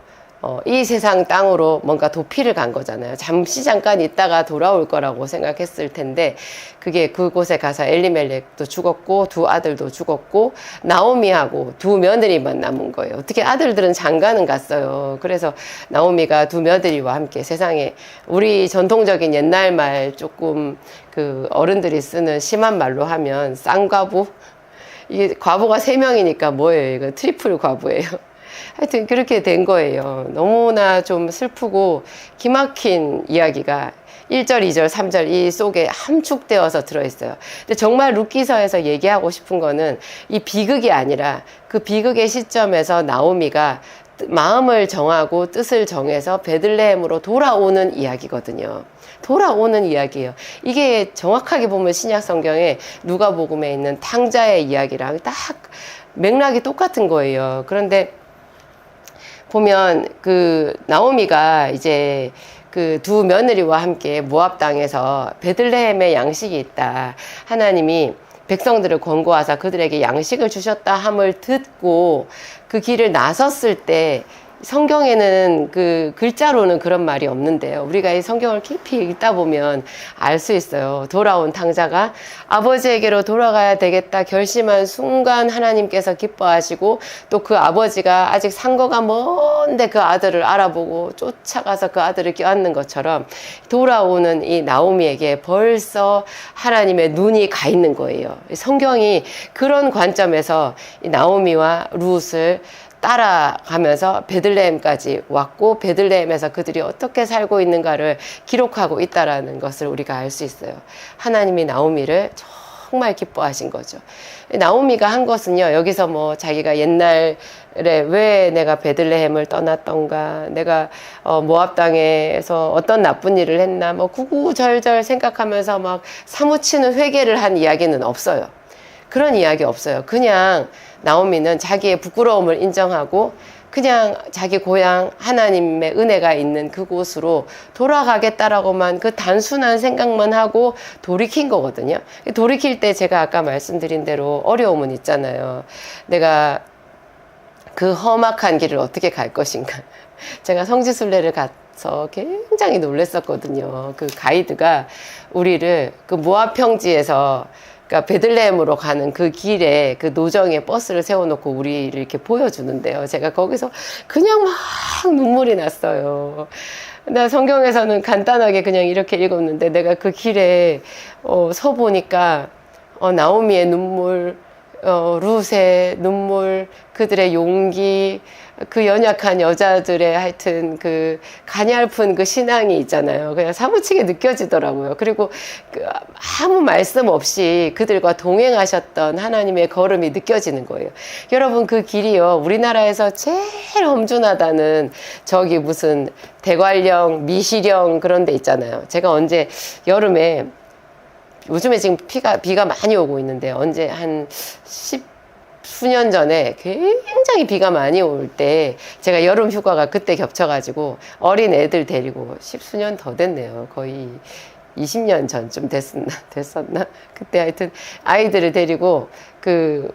이 세상 땅으로 뭔가 도피를 간 거잖아요. 잠깐 있다가 돌아올 거라고 생각했을 텐데 그게 그곳에 가서 엘리멜렉도 죽었고 두 아들도 죽었고 나오미하고 두 며느리만 남은 거예요. 어떻게 아들들은 장가는 갔어요. 그래서 나오미가 두 며느리와 함께 세상에 우리 전통적인 옛날 말 조금 그 어른들이 쓰는 심한 말로 하면 쌍과부, 이게 과부가 3명이니까 뭐예요? 이거 트리플 과부예요. 하여튼 그렇게 된 거예요. 너무나 좀 슬프고 기막힌 이야기가 1절, 2절, 3절 이 속에 함축되어서 들어있어요. 근데 정말 룻기서에서 얘기하고 싶은 거는 이 비극이 아니라 그 비극의 시점에서 나오미가 마음을 정하고 뜻을 정해서 베들레헴으로 돌아오는 이야기거든요. 돌아오는 이야기예요. 이게 정확하게 보면 신약 성경에 누가복음에 있는 탕자의 이야기랑 딱 맥락이 똑같은 거예요. 그런데 보면 그 나오미가 이제 그 두 며느리와 함께 모압 땅에서 베들레헴에 양식이 있다. 하나님이 백성들을 권고하사 그들에게 양식을 주셨다 함을 듣고 그 길을 나섰을 때 성경에는 그 글자로는 그런 말이 없는데요. 우리가 이 성경을 깊이 읽다 보면 알 수 있어요. 돌아온 탕자가 아버지에게로 돌아가야 되겠다 결심한 순간 하나님께서 기뻐하시고 또 그 아버지가 아직 상거가 먼데 그 아들을 알아보고 쫓아가서 그 아들을 껴안는 것처럼 돌아오는 이 나오미에게 벌써 하나님의 눈이 가 있는 거예요. 성경이 그런 관점에서 이 나오미와 룻을 따라가면서 베들레헴까지 왔고 베들레헴에서 그들이 어떻게 살고 있는가를 기록하고 있다라는 것을 우리가 알 수 있어요. 하나님이 나오미를 정말 기뻐하신 거죠. 나오미가 한 것은요, 여기서 뭐 자기가 옛날에 왜 내가 베들레헴을 떠났던가, 내가 모압 땅에서 어떤 나쁜 일을 했나, 뭐 구구절절 생각하면서 막 사무치는 회개를 한 이야기는 없어요. 그런 이야기 없어요. 그냥 나오미는 자기의 부끄러움을 인정하고 그냥 자기 고향 하나님의 은혜가 있는 그곳으로 돌아가겠다라고만 그 단순한 생각만 하고 돌이킨 거거든요. 돌이킬 때 제가 아까 말씀드린 대로 어려움은 있잖아요. 내가 그 험악한 길을 어떻게 갈 것인가. 제가 성지순례를 가서 굉장히 놀랐었거든요. 그 가이드가 우리를 그 모압 평지에서 그러니까 베들레헴으로 가는 그 길에 그 노정에 버스를 세워놓고 우리를 이렇게 보여주는데요. 제가 거기서 그냥 막 눈물이 났어요. 나 성경에서는 간단하게 그냥 이렇게 읽었는데 내가 그 길에 서 보니까 나오미의 눈물, 룻의 눈물, 그들의 용기, 그 연약한 여자들의 하여튼 그 가냘픈 그 신앙이 있잖아요. 그냥 사무치게 느껴지더라고요. 그리고 그 아무 말씀 없이 그들과 동행하셨던 하나님의 걸음이 느껴지는 거예요. 여러분 그 길이요. 우리나라에서 제일 험준하다는 저기 무슨 대관령, 미시령 그런 데 있잖아요. 제가 언제 여름에 요즘에 지금 비가 많이 오고 있는데 언제 한 10수년 전에 굉장히 비가 많이 올 때 제가 여름 휴가가 그때 겹쳐가지고 어린 애들 데리고 10수년 더 됐네요. 거의 20년 전쯤 됐었나? 그때 하여튼 아이들을 데리고 그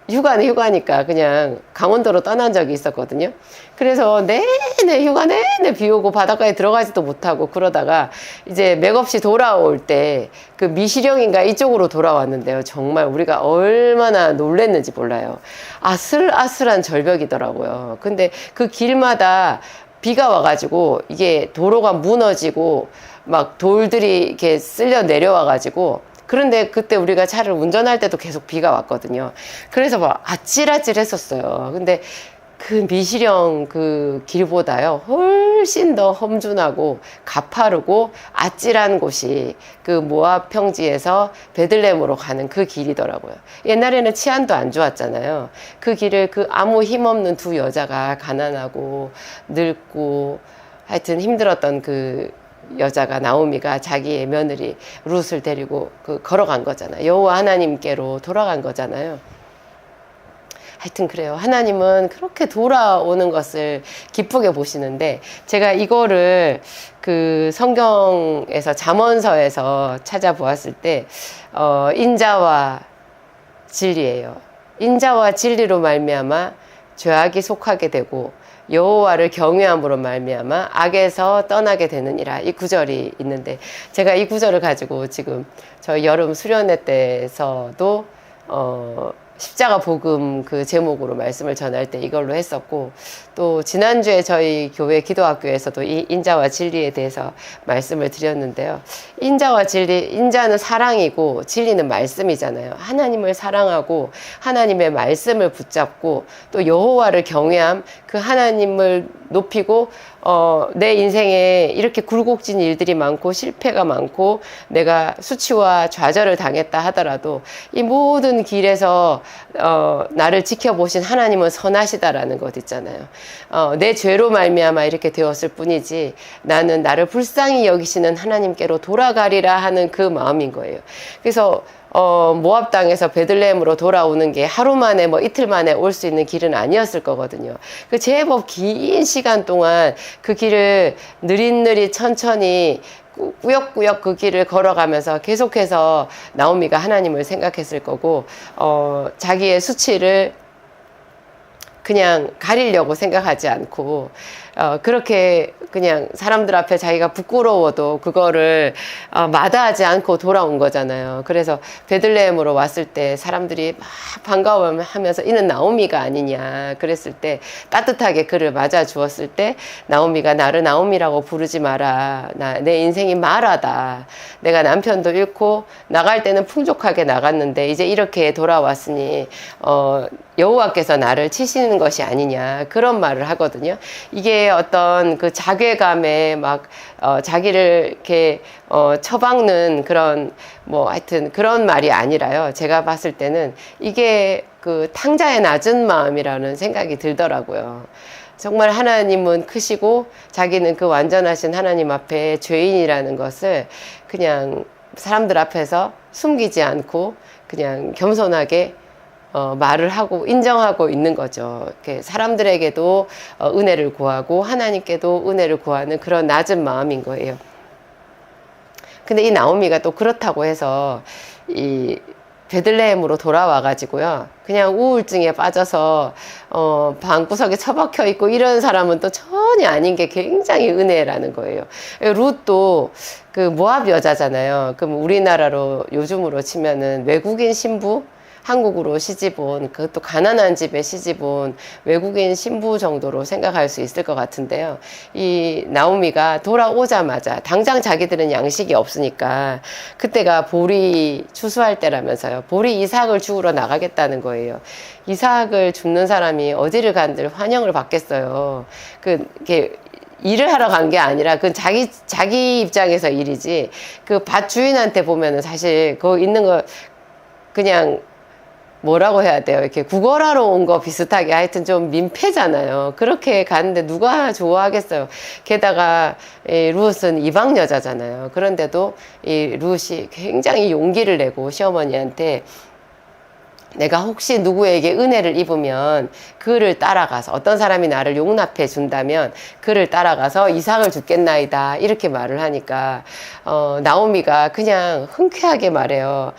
휴가는 휴가니까 그냥 강원도로 떠난 적이 있었거든요. 그래서 내내 휴가 내내 비 오고 바닷가에 들어가지도 못하고 그러다가 이제 맥없이 돌아올 때 그 미시령인가 이쪽으로 돌아왔는데요. 정말 우리가 얼마나 놀랬는지 몰라요. 아슬아슬한 절벽이더라고요. 근데 그 길마다 비가 와가지고 이게 도로가 무너지고 막 돌들이 이렇게 쓸려 내려와가지고 그런데 그때 우리가 차를 운전할 때도 계속 비가 왔거든요. 그래서 막 아찔아찔 했었어요. 근데 그 미시령 그 길보다요 훨씬 더 험준하고 가파르고 아찔한 곳이 그 모압 평지에서 베들레헴으로 가는 그 길이더라고요. 옛날에는 치안도 안 좋았잖아요. 그 길을 그 아무 힘없는 두 여자가 가난하고 늙고 하여튼 힘들었던 그 여자가 나오미가 자기의 며느리 룻을 데리고 그 걸어간 거잖아요. 여호와 하나님께로 돌아간 거잖아요. 하여튼 그래요. 하나님은 그렇게 돌아오는 것을 기쁘게 보시는데, 제가 이거를 그 성경에서 잠언서에서 찾아보았을 때 인자와 진리예요. 인자와 진리로 말미암아 죄악이 속하게 되고 여호와를 경외함으로 말미암아 악에서 떠나게 되느니라, 이 구절이 있는데, 제가 이 구절을 가지고 지금 저희 여름 수련회 때에서도 십자가 복음 그 제목으로 말씀을 전할 때 이걸로 했었고, 또 지난주에 저희 교회 기도학교에서도 이 인자와 진리에 대해서 말씀을 드렸는데요. 인자와 진리, 인자는 사랑이고 진리는 말씀이잖아요. 하나님을 사랑하고 하나님의 말씀을 붙잡고 또 여호와를 경외함, 그 하나님을 높이고 내 인생에 이렇게 굴곡진 일들이 많고 실패가 많고 내가 수치와 좌절을 당했다 하더라도 이 모든 길에서 나를 지켜보신 하나님은 선하시다라는 것 있잖아요. 내 죄로 말미암아 이렇게 되었을 뿐이지 나는 나를 불쌍히 여기시는 하나님께로 돌아가리라 하는 그 마음인 거예요. 그래서 모압 땅에서 베들레헴으로 돌아오는 게 하루 만에 뭐 이틀 만에 올 수 있는 길은 아니었을 거거든요. 그 제법 긴 시간 동안 그 길을 느릿느릿 천천히 꾸역꾸역 그 길을 걸어가면서 계속해서 나오미가 하나님을 생각했을 거고, 자기의 수치를 그냥 가리려고 생각하지 않고 그렇게 그냥 사람들 앞에 자기가 부끄러워도 그거를 마다하지 않고 돌아온 거잖아요. 그래서 베들레헴으로 왔을 때 사람들이 막 반가워하면서 이는 나오미가 아니냐 그랬을 때 따뜻하게 그를 맞아 주었을 때, 나오미가 나를 나오미라고 부르지 마라, 내 인생이 마라다, 내가 남편도 잃고 나갈 때는 풍족하게 나갔는데 이제 이렇게 돌아왔으니 여호와께서 나를 치시는 것이 아니냐, 그런 말을 하거든요. 이게 어떤 그 자괴감에 막 자기를 이렇게 처박는 그런 뭐 하여튼 그런 말이 아니라요. 제가 봤을 때는 이게 그 탕자의 낮은 마음이라는 생각이 들더라고요. 정말 하나님은 크시고 자기는 그 완전하신 하나님 앞에 죄인이라는 것을 그냥 사람들 앞에서 숨기지 않고 그냥 겸손하게 말을 하고 인정하고 있는 거죠. 이렇게 사람들에게도 은혜를 구하고 하나님께도 은혜를 구하는 그런 낮은 마음인 거예요. 근데 이 나오미가 또 그렇다고 해서 이 베들레헴으로 돌아와 가지고요 그냥 우울증에 빠져서 방구석에 처박혀 있고 이런 사람은 또 전혀 아닌 게 굉장히 은혜라는 거예요. 룻도 그 모압 여자잖아요. 그럼 우리나라로 요즘으로 치면은 외국인 신부, 한국으로 시집온, 그것도 가난한 집에 시집온 외국인 신부 정도로 생각할 수 있을 것 같은데요. 이 나오미가 돌아오자마자 당장 자기들은 양식이 없으니까 그때가 보리 추수할 때라면서요. 보리 이삭을 죽으러 나가겠다는 거예요. 이삭을 줍는 사람이 어디를 간들 환영을 받겠어요. 이렇게 일을 하러 간 게 아니라 그 자기 입장에서 일이지, 그 밭 주인한테 보면은 사실 그거 있는 거 그냥 뭐라고 해야 돼요? 이렇게 구걸하러 온 거 비슷하게 하여튼 좀 민폐잖아요. 그렇게 가는데 누가 좋아하겠어요? 게다가 이 룻은 이방 여자잖아요. 그런데도 이 룻이 굉장히 용기를 내고 시어머니한테 내가 혹시 누구에게 은혜를 입으면 그를 따라가서, 어떤 사람이 나를 용납해 준다면 그를 따라가서 이삭을 줍겠나이다, 이렇게 말을 하니까 나오미가 그냥 흔쾌하게 말해요.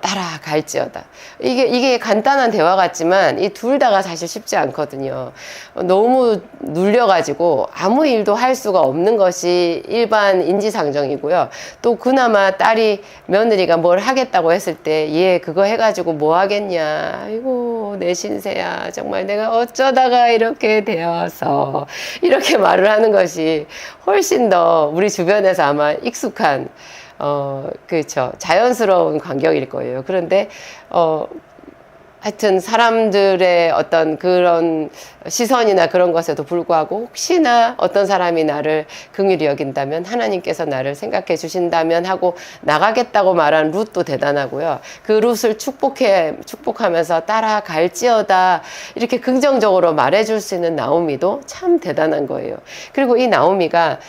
따라갈지어다. 이게 간단한 대화 같지만 이 둘 다가 사실 쉽지 않거든요. 너무 눌려가지고 아무 일도 할 수가 없는 것이 일반 인지상정이고요. 또 그나마 딸이, 며느리가 뭘 하겠다고 했을 때 얘 그거 해가지고 뭐 하겠냐, 아이고 내 신세야, 정말 내가 어쩌다가 이렇게 되어서, 이렇게 말을 하는 것이 훨씬 더 우리 주변에서 아마 익숙한 그렇죠, 자연스러운 광경일 거예요. 그런데 하여튼 사람들의 어떤 그런 시선이나 그런 것에도 불구하고 혹시나 어떤 사람이 나를 긍휼히 여긴다면 하나님께서 나를 생각해 주신다면 하고 나가겠다고 말한 룻도 대단하고요. 그 룻을 축복하면서 따라갈지어다 이렇게 긍정적으로 말해줄 수 있는 나오미도 참 대단한 거예요. 그리고 이 나오미가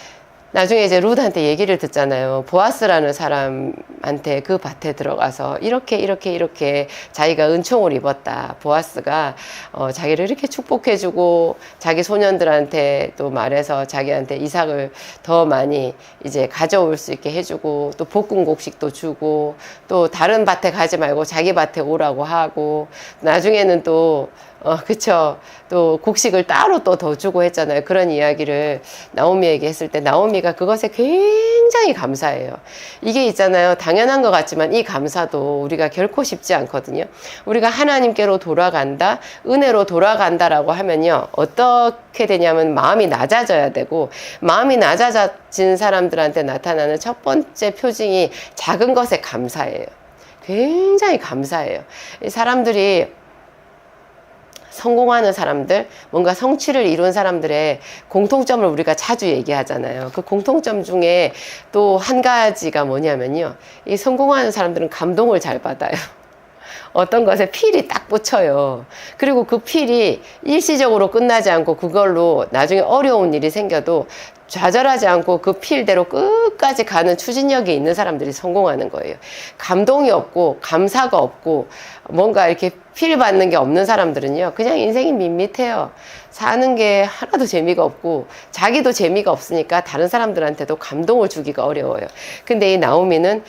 나중에 이제 룻한테 얘기를 듣잖아요. 보아스라는 사람한테 그 밭에 들어가서 이렇게 자기가 은총을 입었다. 보아스가 자기를 이렇게 축복해주고 자기 소년들한테 또 말해서 자기한테 이삭을 더 많이 이제 가져올 수 있게 해주고 또 볶음곡식도 주고 또 다른 밭에 가지 말고 자기 밭에 오라고 하고 나중에는 또 그쵸. 또 곡식을 따로 또 더 주고 했잖아요. 그런 이야기를 나오미에게 했을 때 나오미가 그것에 굉장히 감사해요. 이게 있잖아요. 당연한 것 같지만 이 감사도 우리가 결코 쉽지 않거든요. 우리가 하나님께로 돌아간다, 은혜로 돌아간다라고 하면요. 어떻게 되냐면 마음이 낮아져야 되고 마음이 낮아진 사람들한테 나타나는 첫 번째 표징이 작은 것에 감사해요. 굉장히 감사해요. 이 사람들이 성공하는 사람들, 뭔가 성취를 이룬 사람들의 공통점을 우리가 자주 얘기하잖아요. 그 공통점 중에 또 한 가지가 뭐냐면요. 이 성공하는 사람들은 감동을 잘 받아요. 어떤 것에 필이 딱 붙여요. 그리고 그 필이 일시적으로 끝나지 않고 그걸로 나중에 어려운 일이 생겨도 좌절하지 않고 그 필대로 끝까지 가는 추진력이 있는 사람들이 성공하는 거예요. 감동이 없고 감사가 없고 뭔가 이렇게 필 받는 게 없는 사람들은요. 그냥 인생이 밋밋해요. 사는 게 하나도 재미가 없고 자기도 재미가 없으니까 다른 사람들한테도 감동을 주기가 어려워요. 근데 이 나오미는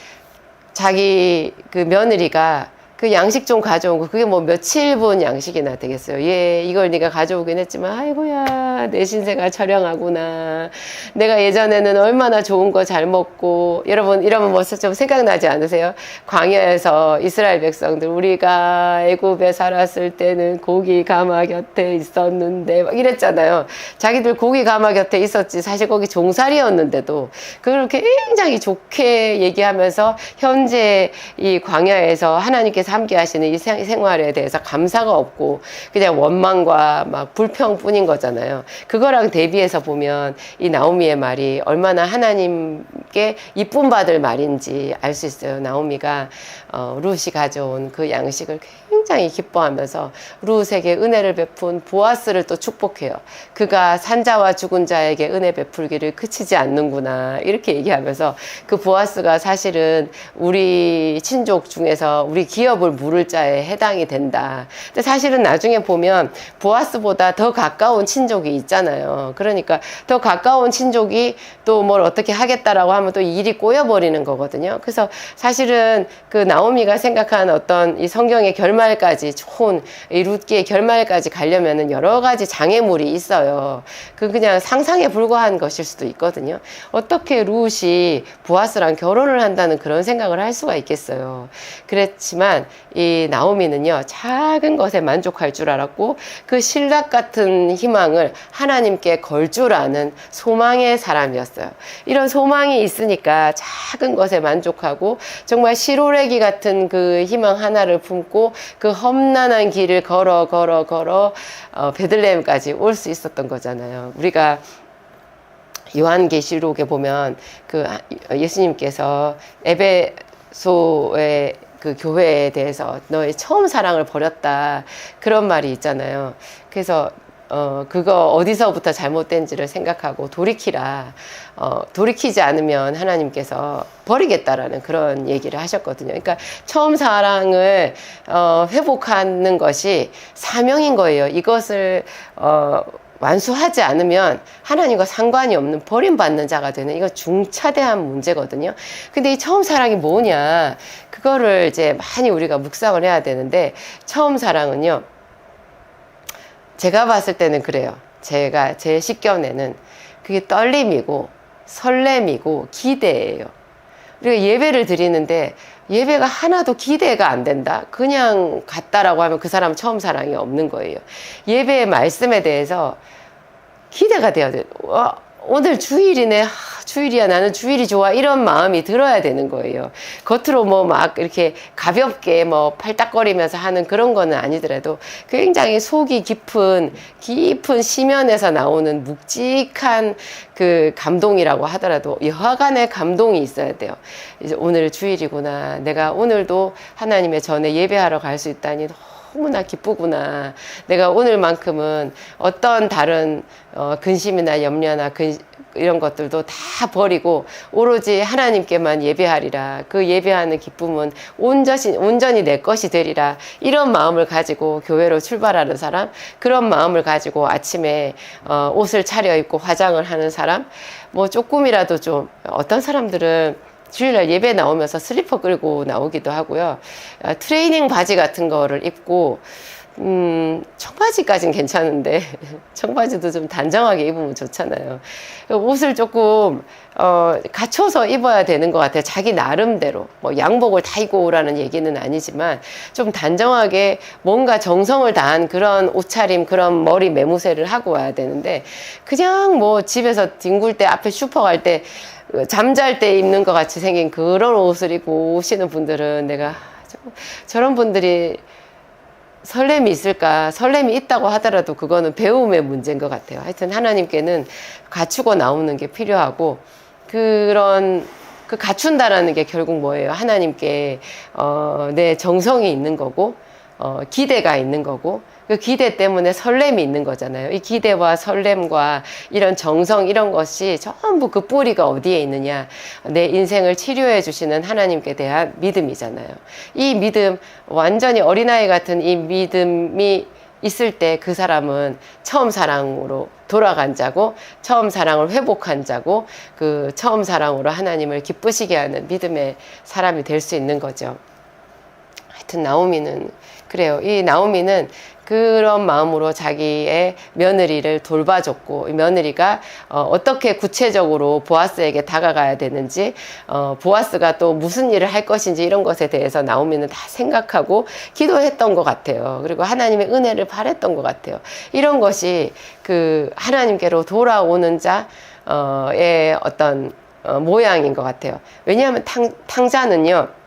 자기 그 며느리가 그 양식 좀 가져온 거 그게 뭐 며칠분 양식이나 되겠어요. 예, 이걸 네가 가져오긴 했지만 아이고야 내 신세가 처량하구나. 내가 예전에는 얼마나 좋은 거 잘 먹고 여러분 이러면 벌써 좀 생각나지 않으세요? 광야에서 이스라엘 백성들 우리가 애굽에 살았을 때는 고기 가마 곁에 있었는데 막 이랬잖아요. 자기들 고기 가마 곁에 있었지 사실 거기 종살이였는데도 그걸 굉장히 좋게 얘기하면서 현재 이 광야에서 하나님께서 함께 하시는 이 생활에 대해서 감사가 없고 그냥 원망과 막 불평뿐인 거잖아요. 그거랑 대비해서 보면 이 나오미의 말이 얼마나 하나님께 이쁨 받을 말인지 알 수 있어요. 나오미가 룻이 가져온 그 양식을 굉장히 기뻐하면서 룻에게 은혜를 베푼 보아스를 또 축복해요. 그가 산자와 죽은 자에게 은혜 베풀기를 그치지 않는구나 이렇게 얘기하면서 그 보아스가 사실은 우리 친족 중에서 우리 기업을 물을 자에 해당이 된다. 근데 사실은 나중에 보면 보아스보다 더 가까운 친족이 있잖아요. 그러니까 더 가까운 친족이 또 뭘 어떻게 하겠다라고 하면 또 일이 꼬여버리는 거거든요. 그래서 사실은 그 나오미가 생각한 어떤 이 성경의 결말까지 좋은 이 룻기의 결말까지 가려면은 여러 가지 장애물이 있어요. 그 그냥 상상에 불과한 것일 수도 있거든요. 어떻게 룻이 보아스랑 결혼을 한다는 그런 생각을 할 수가 있겠어요. 그렇지만 이 나오미는요 작은 것에 만족할 줄 알았고 그 신락 같은 희망을 하나님께 걸 줄 아는 소망의 사람이었어요. 이런 소망이 있으니까 작은 것에 만족하고 정말 시로레기 같은 그 희망 하나를 품고 그 험난한 길을 걸어 베들레헴까지 올 수 있었던 거잖아요. 우리가 요한계시록에 보면 그 예수님께서 에베소의 그 교회에 대해서 너의 처음 사랑을 버렸다 그런 말이 있잖아요. 그래서 그거 어디서부터 잘못된지를 생각하고 돌이키라. 돌이키지 않으면 하나님께서 버리겠다라는 그런 얘기를 하셨거든요. 그러니까 처음 사랑을 회복하는 것이 사명인 거예요. 이것을 완수하지 않으면 하나님과 상관이 없는 버림받는 자가 되는 이거 중차대한 문제거든요. 근데 이 처음 사랑이 뭐냐? 그거를 이제 많이 우리가 묵상을 해야 되는데 처음 사랑은요. 제가 봤을 때는 그래요. 제가 제 식견에는 그게 떨림이고 설렘이고 기대예요. 우리가 예배를 드리는데 예배가 하나도 기대가 안 된다. 그냥 갔다라고 하면 그 사람은 처음 사랑이 없는 거예요. 예배의 말씀에 대해서 기대가 돼야 돼요. 오늘 주일이네. 주일이야. 나는 주일이 좋아. 이런 마음이 들어야 되는 거예요. 겉으로 뭐 막 이렇게 가볍게 뭐 팔딱거리면서 하는 그런 거는 아니더라도 굉장히 속이 깊은 심연에서 나오는 묵직한 그 감동이라고 하더라도 여하간의 감동이 있어야 돼요. 이제 오늘 주일이구나. 내가 오늘도 하나님의 전에 예배하러 갈 수 있다니 너무나 기쁘구나. 내가 오늘만큼은 어떤 다른 근심이나 염려나 이런 것들도 다 버리고 오로지 하나님께만 예배하리라. 그 예배하는 기쁨은 온전히 내 것이 되리라. 이런 마음을 가지고 교회로 출발하는 사람, 그런 마음을 가지고 아침에 옷을 차려입고 화장을 하는 사람, 뭐 조금이라도 좀 어떤 사람들은 주일날 예배 나오면서 슬리퍼 끌고 나오기도 하고요. 트레이닝 바지 같은 거를 입고 청바지까진 괜찮은데 청바지도 좀 단정하게 입으면 좋잖아요. 옷을 조금 갖춰서 입어야 되는 것 같아요. 자기 나름대로 뭐 양복을 다 입고 오라는 얘기는 아니지만 좀 단정하게 뭔가 정성을 다한 그런 옷차림, 그런 머리 매무새를 하고 와야 되는데 그냥 뭐 집에서 뒹굴 때 앞에 슈퍼 갈 때 잠잘 때 입는 것 같이 생긴 그런 옷을 입고 오시는 분들은 내가 저런 분들이 설렘이 있을까? 설렘이 있다고 하더라도 그거는 배움의 문제인 것 같아요. 하여튼 하나님께는 갖추고 나오는 게 필요하고 그 갖춘다라는 게 결국 뭐예요? 하나님께 내 정성이 있는 거고 기대가 있는 거고 그 기대 때문에 설렘이 있는 거잖아요. 이 기대와 설렘과 이런 정성 이런 것이 전부 그 뿌리가 어디에 있느냐? 내 인생을 치료해 주시는 하나님께 대한 믿음이잖아요. 이 믿음, 완전히 어린아이 같은 이 믿음이 있을 때 그 사람은 처음 사랑으로 돌아간 자고 처음 사랑을 회복한 자고 그 처음 사랑으로 하나님을 기쁘시게 하는 믿음의 사람이 될 수 있는 거죠. 하여튼 나오미는 그래요. 이 나오미는 그런 마음으로 자기의 며느리를 돌봐줬고 이 며느리가 어떻게 구체적으로 보아스에게 다가가야 되는지 보아스가 또 무슨 일을 할 것인지 이런 것에 대해서 나오미는 다 생각하고 기도했던 것 같아요. 그리고 하나님의 은혜를 바랬던 것 같아요. 이런 것이 그 하나님께로 돌아오는 자의 어떤 모양인 것 같아요. 왜냐하면 탕자는요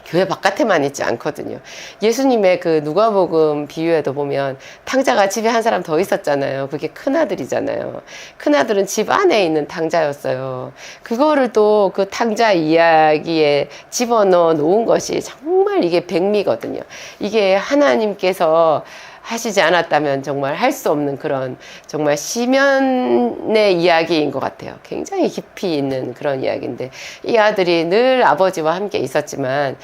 교회 바깥에만 있지 않거든요. 예수님의 그 누가복음 비유에도 보면 탕자가 집에 한 사람 더 있었잖아요. 그게 큰아들이잖아요. 큰아들은 집 안에 있는 탕자였어요. 그거를 또 그 탕자 이야기에 집어넣어 놓은 것이 정말 이게 백미거든요. 이게 하나님께서 하시지 않았다면 정말 할 수 없는 그런 정말 시면의 이야기인 것 같아요. 굉장히 깊이 있는 그런 이야기인데 이 아들이 늘 아버지와 함께 있었지만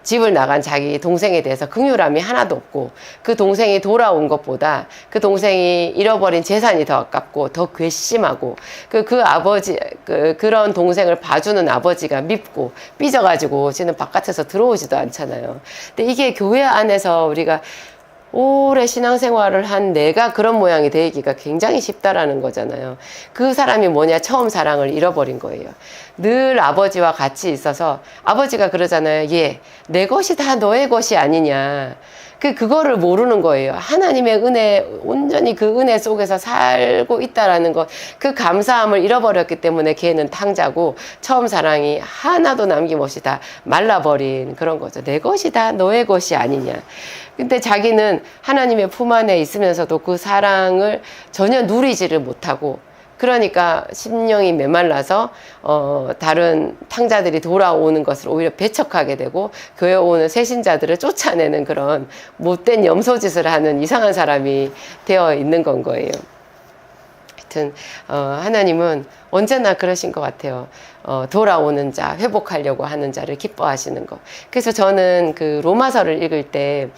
집을 나간 자기 동생에 대해서 긍휼함이 하나도 없고 그 동생이 돌아온 것보다 그 동생이 잃어버린 재산이 더 아깝고 더 괘씸하고 그 아버지 그런 동생을 봐주는 아버지가 밉고 삐져가지고 지는 바깥에서 들어오지도 않잖아요. 근데 이게 교회 안에서 우리가 오래 신앙생활을 한 내가 그런 모양이 되기가 굉장히 쉽다라는 거잖아요. 그 사람이 뭐냐? 처음 사랑을 잃어버린 거예요. 늘 아버지와 같이 있어서 아버지가 그러잖아요. 내 것이 다 너의 것이 아니냐. 그거를 모르는 거예요. 하나님의 은혜, 온전히 그 은혜 속에서 살고 있다라는 것, 그 감사함을 잃어버렸기 때문에 걔는 탕자고 처음 사랑이 하나도 남김없이 다 말라버린 그런 거죠. 내 것이 다 너의 것이 아니냐. 근데 자기는 하나님의 품 안에 있으면서도 그 사랑을 전혀 누리지를 못하고 그러니까 심령이 메말라서 다른 탕자들이 돌아오는 것을 오히려 배척하게 되고 교회 오는 새신자들을 쫓아내는 그런 못된 염소짓을 하는 이상한 사람이 되어 있는 건 거예요. 하여튼 하나님은 언제나 그러신 것 같아요. 돌아오는 자, 회복하려고 하는 자를 기뻐하시는 것. 그래서 저는 그 로마서를 읽을 때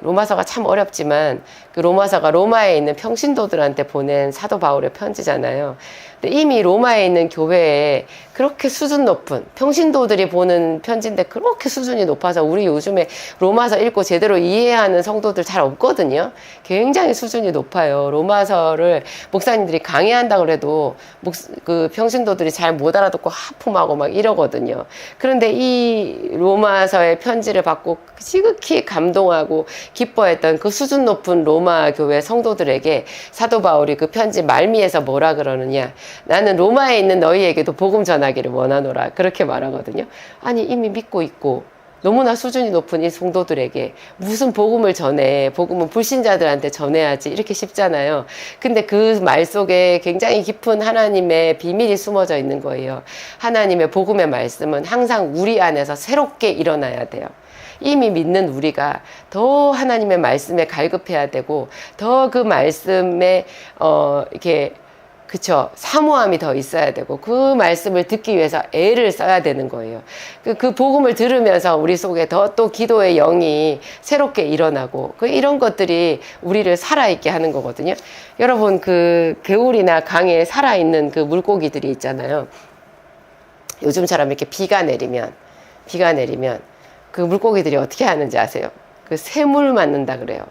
로마서가 참 어렵지만 그 로마서가 로마에 있는 평신도들한테 보낸 사도 바울의 편지잖아요. 근데 이미 로마에 있는 교회에 그렇게 수준 높은 평신도들이 보는 편지인데 그렇게 수준이 높아서 우리 요즘에 로마서 읽고 제대로 이해하는 성도들 잘 없거든요. 굉장히 수준이 높아요. 로마서를 목사님들이 강의한다고 그래도 그 평신도들이 잘 못 알아듣고 하품하고 막 이러거든요. 그런데 이 로마서의 편지를 받고 지극히 감동하고 기뻐했던 그 수준 높은 로마 교회 성도들에게 사도 바울이 그 편지 말미에서 뭐라 그러느냐. 나는 로마에 있는 너희에게도 복음 전하기를 원하노라. 그렇게 말하거든요. 아니 이미 믿고 있고 너무나 수준이 높은 이 성도들에게 무슨 복음을 전해. 복음은 불신자들한테 전해야지. 이렇게 쉽잖아요. 근데 그 말 속에 굉장히 깊은 하나님의 비밀이 숨어져 있는 거예요. 하나님의 복음의 말씀은 항상 우리 안에서 새롭게 일어나야 돼요. 이미 믿는 우리가 더 하나님의 말씀에 갈급해야 되고 더 그 말씀에 이렇게 그쵸. 사모함이 더 있어야 되고 그 말씀을 듣기 위해서 애를 써야 되는 거예요. 그 복음을 들으면서 우리 속에 더 또 기도의 영이 새롭게 일어나고 이런 것들이 우리를 살아있게 하는 거거든요. 여러분 그 개울이나 강에 살아있는 그 물고기들이 있잖아요. 요즘처럼 이렇게 비가 내리면 그 물고기들이 어떻게 하는지 아세요? 그 샘물 맞는다 그래요.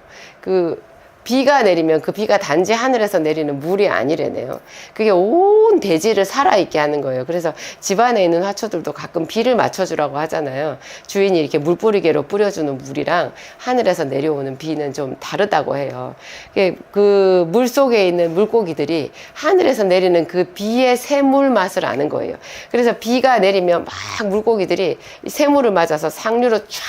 비가 내리면 그 비가 단지 하늘에서 내리는 물이 아니래네요. 그게 온 대지를 살아있게 하는 거예요. 그래서 집안에 있는 화초들도 가끔 비를 맞춰주라고 하잖아요. 주인이 이렇게 물뿌리개로 뿌려주는 물이랑 하늘에서 내려오는 비는 좀 다르다고 해요. 그 물 속에 있는 물고기들이 하늘에서 내리는 그 비의 새물 맛을 아는 거예요. 그래서 비가 내리면 막 물고기들이 새물을 맞아서 상류로 쫙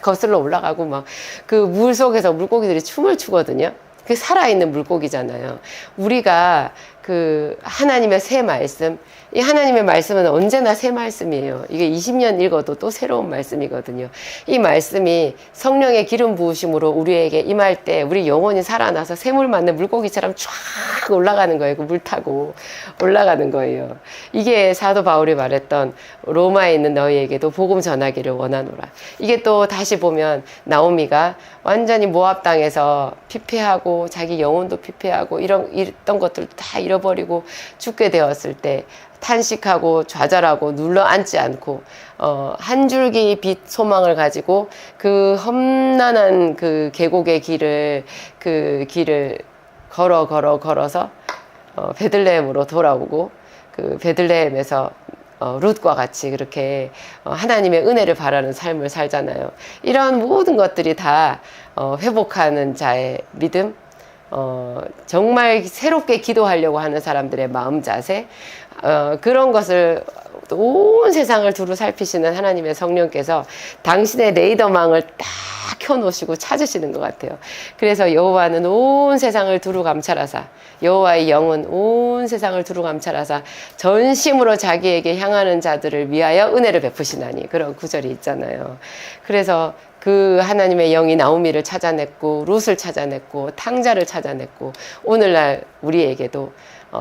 거슬러 올라가고 막 그 물 속에서 물고기들이 춤을 추거든요. 그 살아있는 물고기잖아요. 우리가 그 하나님의 새 말씀, 이 하나님의 말씀은 언제나 새 말씀이에요. 이게 20년 읽어도 또 새로운 말씀이거든요. 이 말씀이 성령의 기름 부으심으로 우리에게 임할 때 우리 영혼이 살아나서 샘물 맞는 물고기처럼 쫙 올라가는 거예요. 그 물 타고 올라가는 거예요. 이게 사도 바울이 말했던 로마에 있는 너희에게도 복음 전하기를 원하노라. 이게 또 다시 보면 나오미가 완전히 모압 땅에서 피폐하고 자기 영혼도 피폐하고 이랬던 것들 다 잃어버리고 죽게 되었을 때 탄식하고 좌절하고 눌러 앉지 않고 한 줄기 빛 소망을 가지고 그 험난한 그 계곡의 길을 걸어서 베들레헴으로 돌아오고 그 베들레헴에서 룻과 같이 그렇게 하나님의 은혜를 바라는 삶을 살잖아요. 이런 모든 것들이 다 회복하는 자의 믿음, 정말 새롭게 기도하려고 하는 사람들의 마음 자세, 그런 것을 온 세상을 두루 살피시는 하나님의 성령께서 당신의 레이더망을 딱 켜놓으시고 찾으시는 것 같아요. 그래서 여호와는 온 세상을 두루 감찰하사, 여호와의 영은 온 세상을 두루 감찰하사 전심으로 자기에게 향하는 자들을 위하여 은혜를 베푸시나니, 그런 구절이 있잖아요. 그래서 그 하나님의 영이 나오미를 찾아냈고 룻을 찾아냈고 탕자를 찾아냈고 오늘날 우리에게도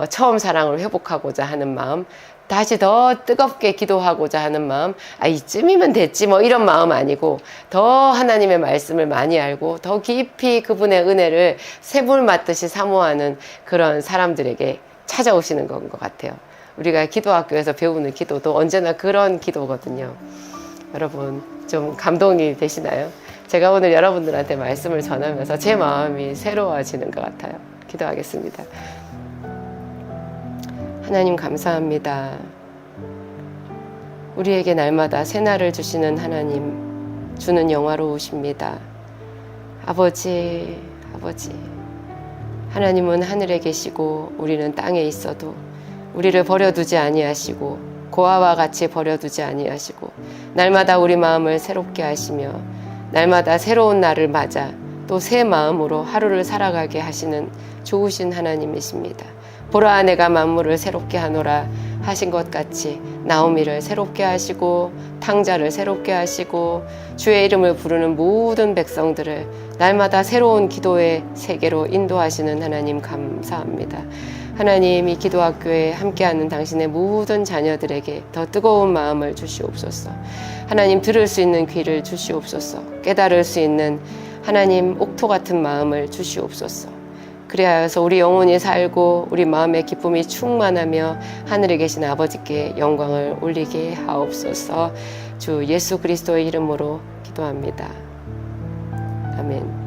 처음 사랑을 회복하고자 하는 마음, 다시 더 뜨겁게 기도하고자 하는 마음, 이쯤이면 됐지 뭐 이런 마음 아니고 더 하나님의 말씀을 많이 알고 더 깊이 그분의 은혜를 새물 맞듯이 사모하는 그런 사람들에게 찾아오시는 건 것 같아요. 우리가 기도학교에서 배우는 기도도 언제나 그런 기도거든요. 여러분 좀 감동이 되시나요? 제가 오늘 여러분들한테 말씀을 전하면서 제 마음이 새로워지는 것 같아요. 기도하겠습니다. 하나님 감사합니다. 우리에게 날마다 새날을 주시는 하나님, 주는 영화로우십니다. 아버지, 하나님은 하늘에 계시고 우리는 땅에 있어도 우리를 버려두지 아니하시고 고아와 같이 버려두지 아니하시고 날마다 우리 마음을 새롭게 하시며 날마다 새로운 날을 맞아 또 새 마음으로 하루를 살아가게 하시는 좋으신 하나님이십니다. 보라 내가 만물을 새롭게 하노라 하신 것 같이 나오미를 새롭게 하시고 탕자를 새롭게 하시고 주의 이름을 부르는 모든 백성들을 날마다 새로운 기도의 세계로 인도하시는 하나님 감사합니다. 하나님, 이 기도학교에 함께하는 당신의 모든 자녀들에게 더 뜨거운 마음을 주시옵소서. 하나님, 들을 수 있는 귀를 주시옵소서. 깨달을 수 있는 하나님 옥토 같은 마음을 주시옵소서. 그래야 해서 우리 영혼이 살고 우리 마음의 기쁨이 충만하며 하늘에 계신 아버지께 영광을 올리게 하옵소서. 주 예수 그리스도의 이름으로 기도합니다. 아멘.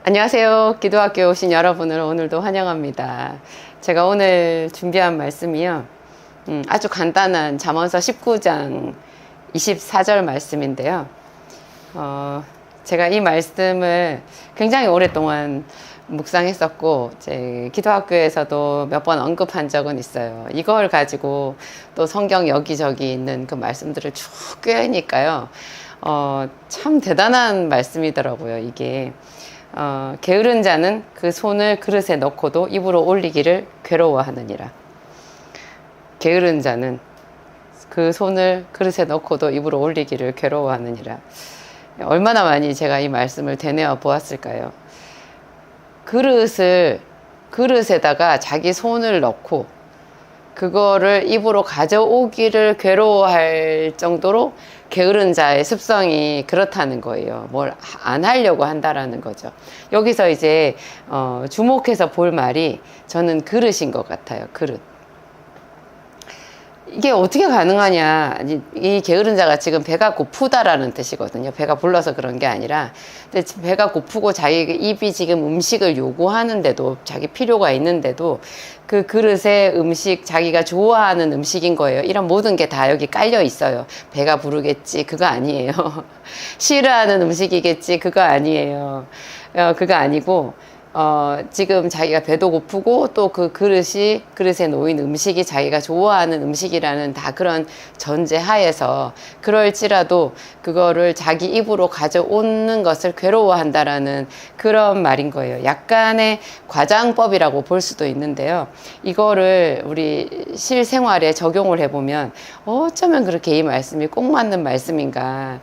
안녕하세요. 기도학교에 오신 여러분을 오늘도 환영합니다. 제가 오늘 준비한 말씀이요. 아주 간단한 잠언서 19장 24절 말씀인데요. 제가 이 말씀을 굉장히 오랫동안 묵상했었고, 제 기도학교에서도 몇 번 언급한 적은 있어요. 이걸 가지고 또 성경 여기저기 있는 그 말씀들을 쭉 꿰니까요. 참 대단한 말씀이더라고요, 이게. 게으른 자는 그 손을 그릇에 넣고도 입으로 올리기를 괴로워하느니라. 게으른 자는 그 손을 그릇에 넣고도 입으로 올리기를 괴로워하느니라. 얼마나 많이 제가 이 말씀을 되뇌어 보았을까요? 그릇에다가 자기 손을 넣고 그거를 입으로 가져오기를 괴로워할 정도로 게으른 자의 습성이 그렇다는 거예요. 뭘 안 하려고 한다라는 거죠. 여기서 이제 주목해서 볼 말이 저는 그릇인 것 같아요. 그릇. 이게 어떻게 가능하냐. 이 게으른 자가 지금 배가 고프다라는 뜻이거든요. 배가 불러서 그런 게 아니라. 근데 배가 고프고 자기 입이 지금 음식을 요구하는데도, 자기 필요가 있는데도 그 그릇에 음식, 자기가 좋아하는 음식인 거예요. 이런 모든 게 다 여기 깔려 있어요. 배가 부르겠지. 그거 아니에요. 싫어하는 음식이겠지. 그거 아니에요. 그거 아니고, 지금 자기가 배도 고프고 또 그 그릇에 놓인 음식이 자기가 좋아하는 음식이라는 다 그런 전제 하에서 그럴지라도 그거를 자기 입으로 가져오는 것을 괴로워한다라는 그런 말인 거예요. 약간의 과장법이라고 볼 수도 있는데요. 이거를 우리 실생활에 적용을 해보면 어쩌면 그렇게 이 말씀이 꼭 맞는 말씀인가,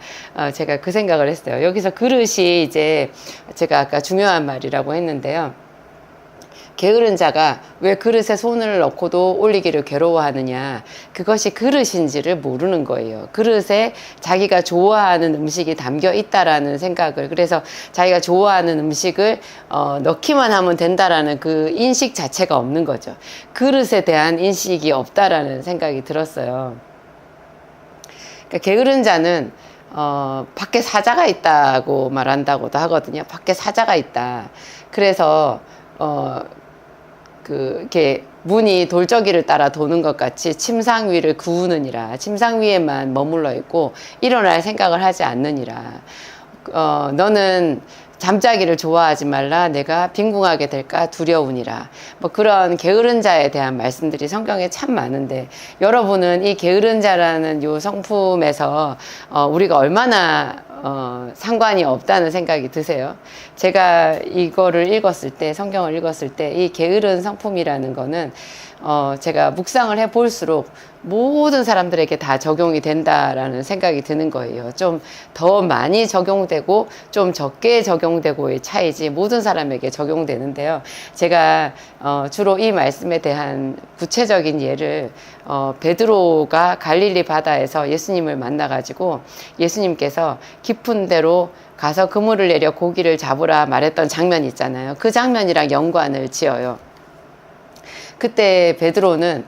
제가 그 생각을 했어요. 여기서 그릇이 이제 제가 아까 중요한 말이라고 했는데 게으른 자가 왜 그릇에 손을 넣고도 올리기를 괴로워하느냐, 그것이 그릇인지를 모르는 거예요. 그릇에 자기가 좋아하는 음식이 담겨 있다라는 생각을, 그래서 자기가 좋아하는 음식을 넣기만 하면 된다라는 그 인식 자체가 없는 거죠. 그릇에 대한 인식이 없다라는 생각이 들었어요. 그러니까 게으른 자는 밖에 사자가 있다고 말한다고도 하거든요. 밖에 사자가 있다. 그래서 이렇게 문이 돌저기를 따라 도는 것 같이 침상 위를 그우느니라. 침상 위에만 머물러 있고 일어날 생각을 하지 않느니라. 너는 잠자기를 좋아하지 말라. 내가 빈궁하게 될까 두려우니라. 뭐 그런 게으른 자에 대한 말씀들이 성경에 참 많은데, 여러분은 이 게으른 자라는 요 성품에서 우리가 얼마나 상관이 없다는 생각이 드세요? 제가 이거를 읽었을 때, 성경을 읽었을 때 이 게으른 성품이라는 거는 제가 묵상을 해볼수록 모든 사람들에게 다 적용이 된다라는 생각이 드는 거예요. 좀 더 많이 적용되고 좀 적게 적용되고의 차이지 모든 사람에게 적용되는데요. 제가 주로 이 말씀에 대한 구체적인 예를 베드로가 갈릴리 바다에서 예수님을 만나가지고 예수님께서 깊은 데로 가서 그물을 내려 고기를 잡으라 말했던 장면이 있잖아요. 그 장면이랑 연관을 지어요. 그때 베드로는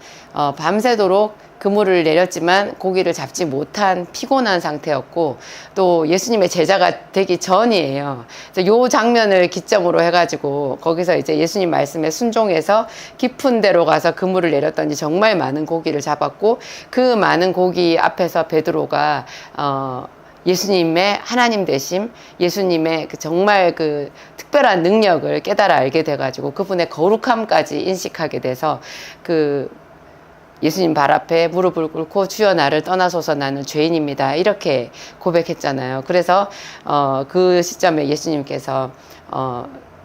밤새도록 그물을 내렸지만 고기를 잡지 못한 피곤한 상태였고, 또 예수님의 제자가 되기 전이에요. 이 장면을 기점으로 해가지고 거기서 이제 예수님 말씀에 순종해서 깊은 데로 가서 그물을 내렸더니 정말 많은 고기를 잡았고, 그 많은 고기 앞에서 베드로가 예수님의 하나님 되심, 예수님의 정말 그 특별한 능력을 깨달아 알게 돼가지고 그분의 거룩함까지 인식하게 돼서 예수님 발 앞에 무릎을 꿇고 주여 나를 떠나소서 나는 죄인입니다. 이렇게 고백했잖아요. 그래서 그 시점에 예수님께서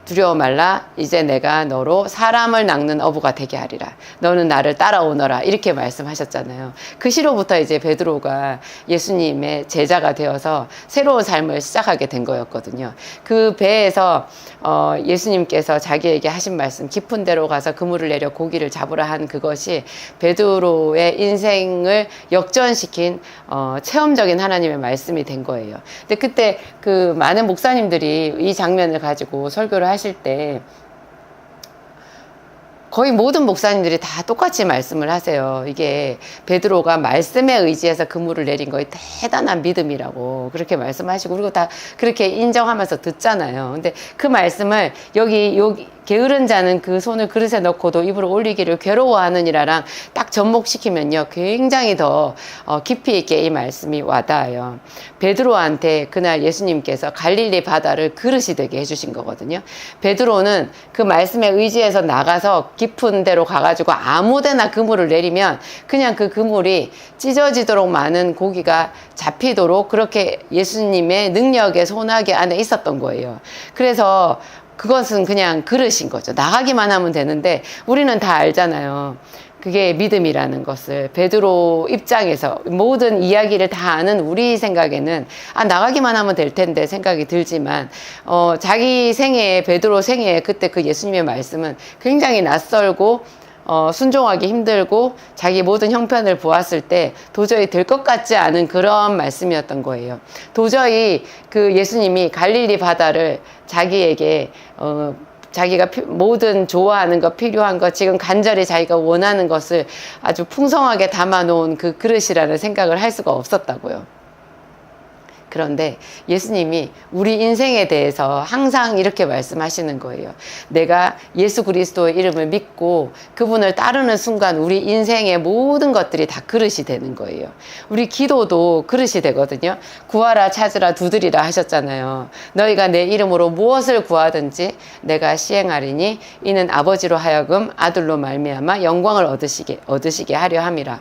두려워 말라. 이제 내가 너로 사람을 낚는 어부가 되게 하리라. 너는 나를 따라오너라. 이렇게 말씀하셨잖아요. 그 시로부터 이제 베드로가 예수님의 제자가 되어서 새로운 삶을 시작하게 된 거였거든요. 그 배에서 예수님께서 자기에게 하신 말씀, 깊은 데로 가서 그물을 내려 고기를 잡으라 한 그것이 베드로의 인생을 역전시킨 체험적인 하나님의 말씀이 된 거예요. 근데 그때 그 많은 목사님들이 이 장면을 가지고 설교를 하실 때 거의 모든 목사님들이 다 똑같이 말씀을 하세요. 이게 베드로가 말씀에 의지해서 그물을 내린 거에 대단한 믿음이라고 그렇게 말씀하시고, 그리고 다 그렇게 인정하면서 듣잖아요. 근데 그 말씀을 여기 게으른 자는 그 손을 그릇에 넣고도 입으로 올리기를 괴로워하느니라랑 딱 접목시키면요, 굉장히 더 깊이 있게 이 말씀이 와닿아요. 베드로한테 그날 예수님께서 갈릴리 바다를 그릇이 되게 해주신 거거든요. 베드로는 그 말씀에 의지해서 나가서 깊은 데로 가가지고 아무데나 그물을 내리면 그냥 그 그물이 찢어지도록 많은 고기가 잡히도록 그렇게 예수님의 능력의 소나기 안에 있었던 거예요. 그래서 그것은 그냥 그릇인 거죠. 나가기만 하면 되는데 우리는 다 알잖아요. 그게 믿음이라는 것을. 베드로 입장에서 모든 이야기를 다 아는 우리 생각에는 나가기만 하면 될 텐데 생각이 들지만 자기 생애에, 베드로 생애에 그때 그 예수님의 말씀은 굉장히 낯설고 순종하기 힘들고 자기 모든 형편을 보았을 때 도저히 될 것 같지 않은 그런 말씀이었던 거예요. 도저히 그 예수님이 갈릴리 바다를 자기에게 자기가 모든 좋아하는 것, 필요한 것, 지금 간절히 자기가 원하는 것을 아주 풍성하게 담아놓은 그 그릇이라는 생각을 할 수가 없었다고요. 그런데 예수님이 우리 인생에 대해서 항상 이렇게 말씀하시는 거예요. 내가 예수 그리스도의 이름을 믿고 그분을 따르는 순간 우리 인생의 모든 것들이 다 그릇이 되는 거예요. 우리 기도도 그릇이 되거든요. 구하라, 찾으라, 두드리라 하셨잖아요. 너희가 내 이름으로 무엇을 구하든지 내가 시행하리니 이는 아버지로 하여금 아들로 말미암아 영광을 얻으시게 하려 함이라.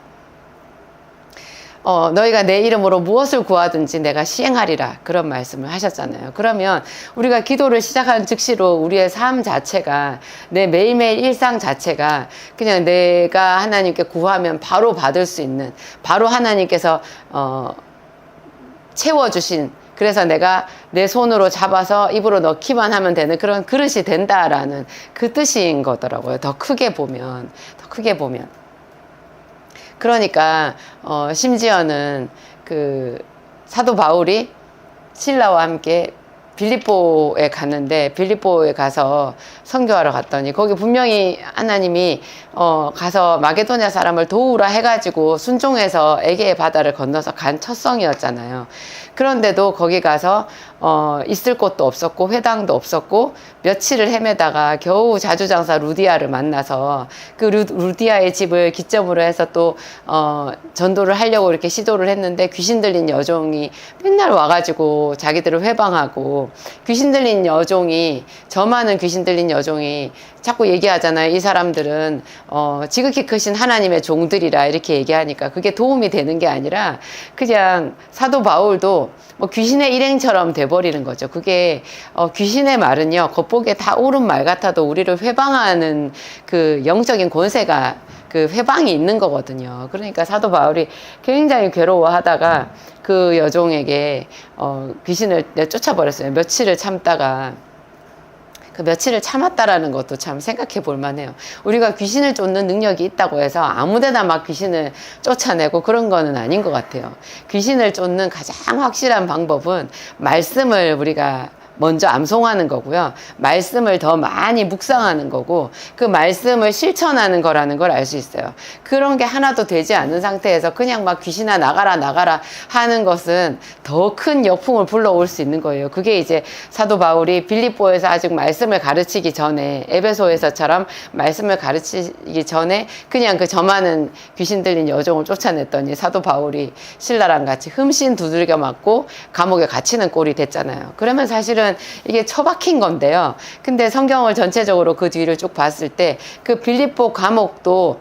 너희가 내 이름으로 무엇을 구하든지 내가 시행하리라, 그런 말씀을 하셨잖아요. 그러면 우리가 기도를 시작한 즉시로 우리의 삶 자체가, 내 매일매일 일상 자체가 그냥 내가 하나님께 구하면 바로 받을 수 있는, 바로 하나님께서 채워주신, 그래서 내가 내 손으로 잡아서 입으로 넣기만 하면 되는 그런 그릇이 된다라는 그 뜻인 거더라고요. 더 크게 보면. 그러니까 심지어는 그 사도 바울이 실라와 함께 빌립보에 갔는데, 빌립보에 가서 선교하러 갔더니 거기 분명히 하나님이 가서 마게도냐 사람을 도우라 해가지고 순종해서 에게의 바다를 건너서 간 첫성이었잖아요. 그런데도 거기 가서 있을 곳도 없었고 회당도 없었고 며칠을 헤매다가 겨우 자주장사 루디아를 만나서 그 루디아의 집을 기점으로 해서 또 전도를 하려고 이렇게 시도를 했는데, 귀신 들린 여종이 맨날 와가지고 자기들을 회방하고, 귀신 들린 여종이, 저 많은 귀신 들린 여종이 자꾸 얘기하잖아요. 이 사람들은 지극히 크신 하나님의 종들이라, 이렇게 얘기하니까 그게 도움이 되는 게 아니라 그냥 사도 바울도 뭐 귀신의 일행처럼 돼버리는 거죠. 그게 귀신의 말은요, 겉보기에 다 옳은 말 같아도 우리를 회방하는 그 영적인 권세가, 그 회방이 있는 거거든요. 그러니까 사도 바울이 굉장히 괴로워하다가 그 여종에게 귀신을 쫓아버렸어요. 며칠을 참다가. 그 며칠을 참았다라는 것도 참 생각해 볼 만해요. 우리가 귀신을 쫓는 능력이 있다고 해서 아무데나 막 귀신을 쫓아내고 그런 거는 아닌 것 같아요. 귀신을 쫓는 가장 확실한 방법은 말씀을 우리가 먼저 암송하는 거고요. 말씀을 더 많이 묵상하는 거고, 그 말씀을 실천하는 거라는 걸 알 수 있어요. 그런 게 하나도 되지 않은 상태에서 그냥 막 귀신아 나가라 하는 것은 더 큰 역풍을 불러올 수 있는 거예요. 그게 이제 사도 바울이 빌립보에서 아직 말씀을 가르치기 전에, 에베소에서처럼 말씀을 가르치기 전에 그냥 그 저 많은 귀신 들린 여종을 쫓아냈더니 사도 바울이 신라랑 같이 흠씬 두들겨 맞고 감옥에 갇히는 꼴이 됐잖아요. 그러면 사실은 이게 처박힌 건데요. 근데 성경을 전체적으로 그 뒤를 쭉 봤을 때 그 빌립보 감옥도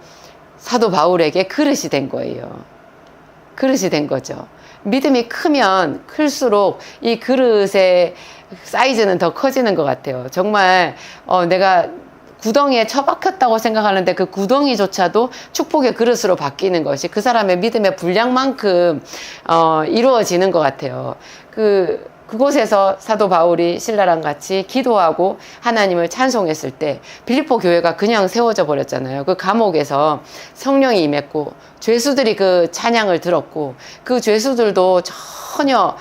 사도 바울에게 그릇이 된 거예요. 그릇이 된 거죠. 믿음이 크면 클수록 이 그릇의 사이즈는 더 커지는 것 같아요. 정말 내가 구덩이에 처박혔다고 생각하는데 그 구덩이조차도 축복의 그릇으로 바뀌는 것이 그 사람의 믿음의 분량만큼 이루어지는 것 같아요. 그곳에서 사도 바울이 신라랑 같이 기도하고 하나님을 찬송했을 때 빌립보 교회가 그냥 세워져 버렸잖아요. 그 감옥에서 성령이 임했고 죄수들이 그 찬양을 들었고 그 죄수들도 전혀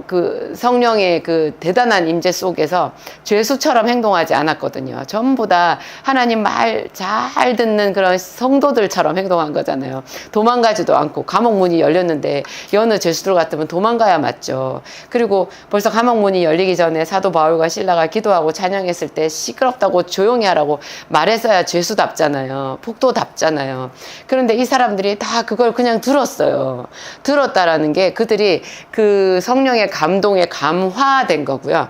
그 성령의 그 대단한 임재 속에서 죄수처럼 행동하지 않았거든요. 전부 다 하나님 말 잘 듣는 그런 성도들처럼 행동한 거잖아요. 도망가지도 않고 감옥 문이 열렸는데 여느 죄수들 같으면 도망가야 맞죠. 그리고 벌써 감옥 문이 열리기 전에 사도 바울과 실라가 기도하고 찬양했을 때 시끄럽다고 조용히 하라고 말했어야 죄수답잖아요. 폭도답잖아요. 그런데 이 사람들이 다 그걸 그냥 들었어요. 들었다라는 게 그들이 그 성령의 감동에 감화된 거고요.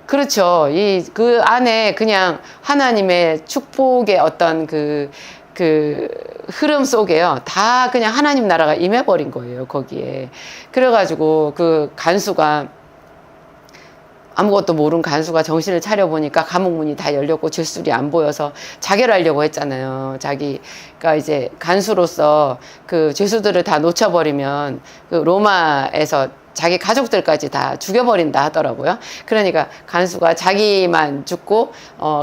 그렇죠. 그 안에 그냥 하나님의 축복의 어떤 그 흐름 속에요. 다 그냥 하나님 나라가 임해버린 거예요, 거기에. 그래가지고 그 간수가 아무것도 모르는 간수가 정신을 차려보니까 감옥문이 다 열렸고 죄수들이 안 보여서 자결하려고 했잖아요. 자기가 이제 간수로서 그 죄수들을 다 놓쳐버리면 그 로마에서 자기 가족들까지 다 죽여버린다 하더라고요. 그러니까 간수가 자기만 죽고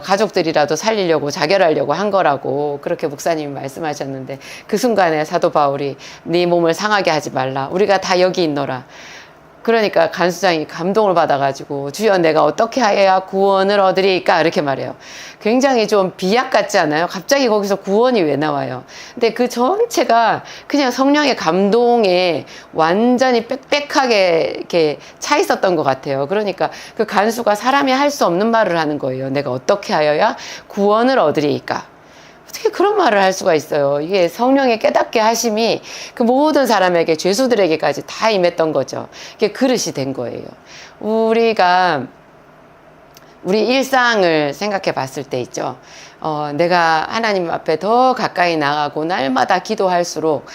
가족들이라도 살리려고 자결하려고 한 거라고 그렇게 목사님이 말씀하셨는데 그 순간에 사도 바울이 네 몸을 상하게 하지 말라. 우리가 다 여기 있노라. 그러니까 간수장이 감동을 받아가지고 주여 내가 어떻게 해야 구원을 얻으리까 이렇게 말해요. 굉장히 좀 비약 같지 않아요? 갑자기 거기서 구원이 왜 나와요? 근데 그 전체가 그냥 성령의 감동에 완전히 빽빽하게 이렇게 차 있었던 것 같아요. 그러니까 그 간수가 사람이 할 수 없는 말을 하는 거예요. 내가 어떻게 하여야 구원을 얻으리까? 어떻게 그런 말을 할 수가 있어요. 이게 성령의 깨닫게 하심이 그 모든 사람에게 죄수들에게까지 다 임했던 거죠. 이게 그릇이 된 거예요. 우리가 우리 일상을 생각해 봤을 때 있죠. 내가 하나님 앞에 더 가까이 나가고 날마다 기도할수록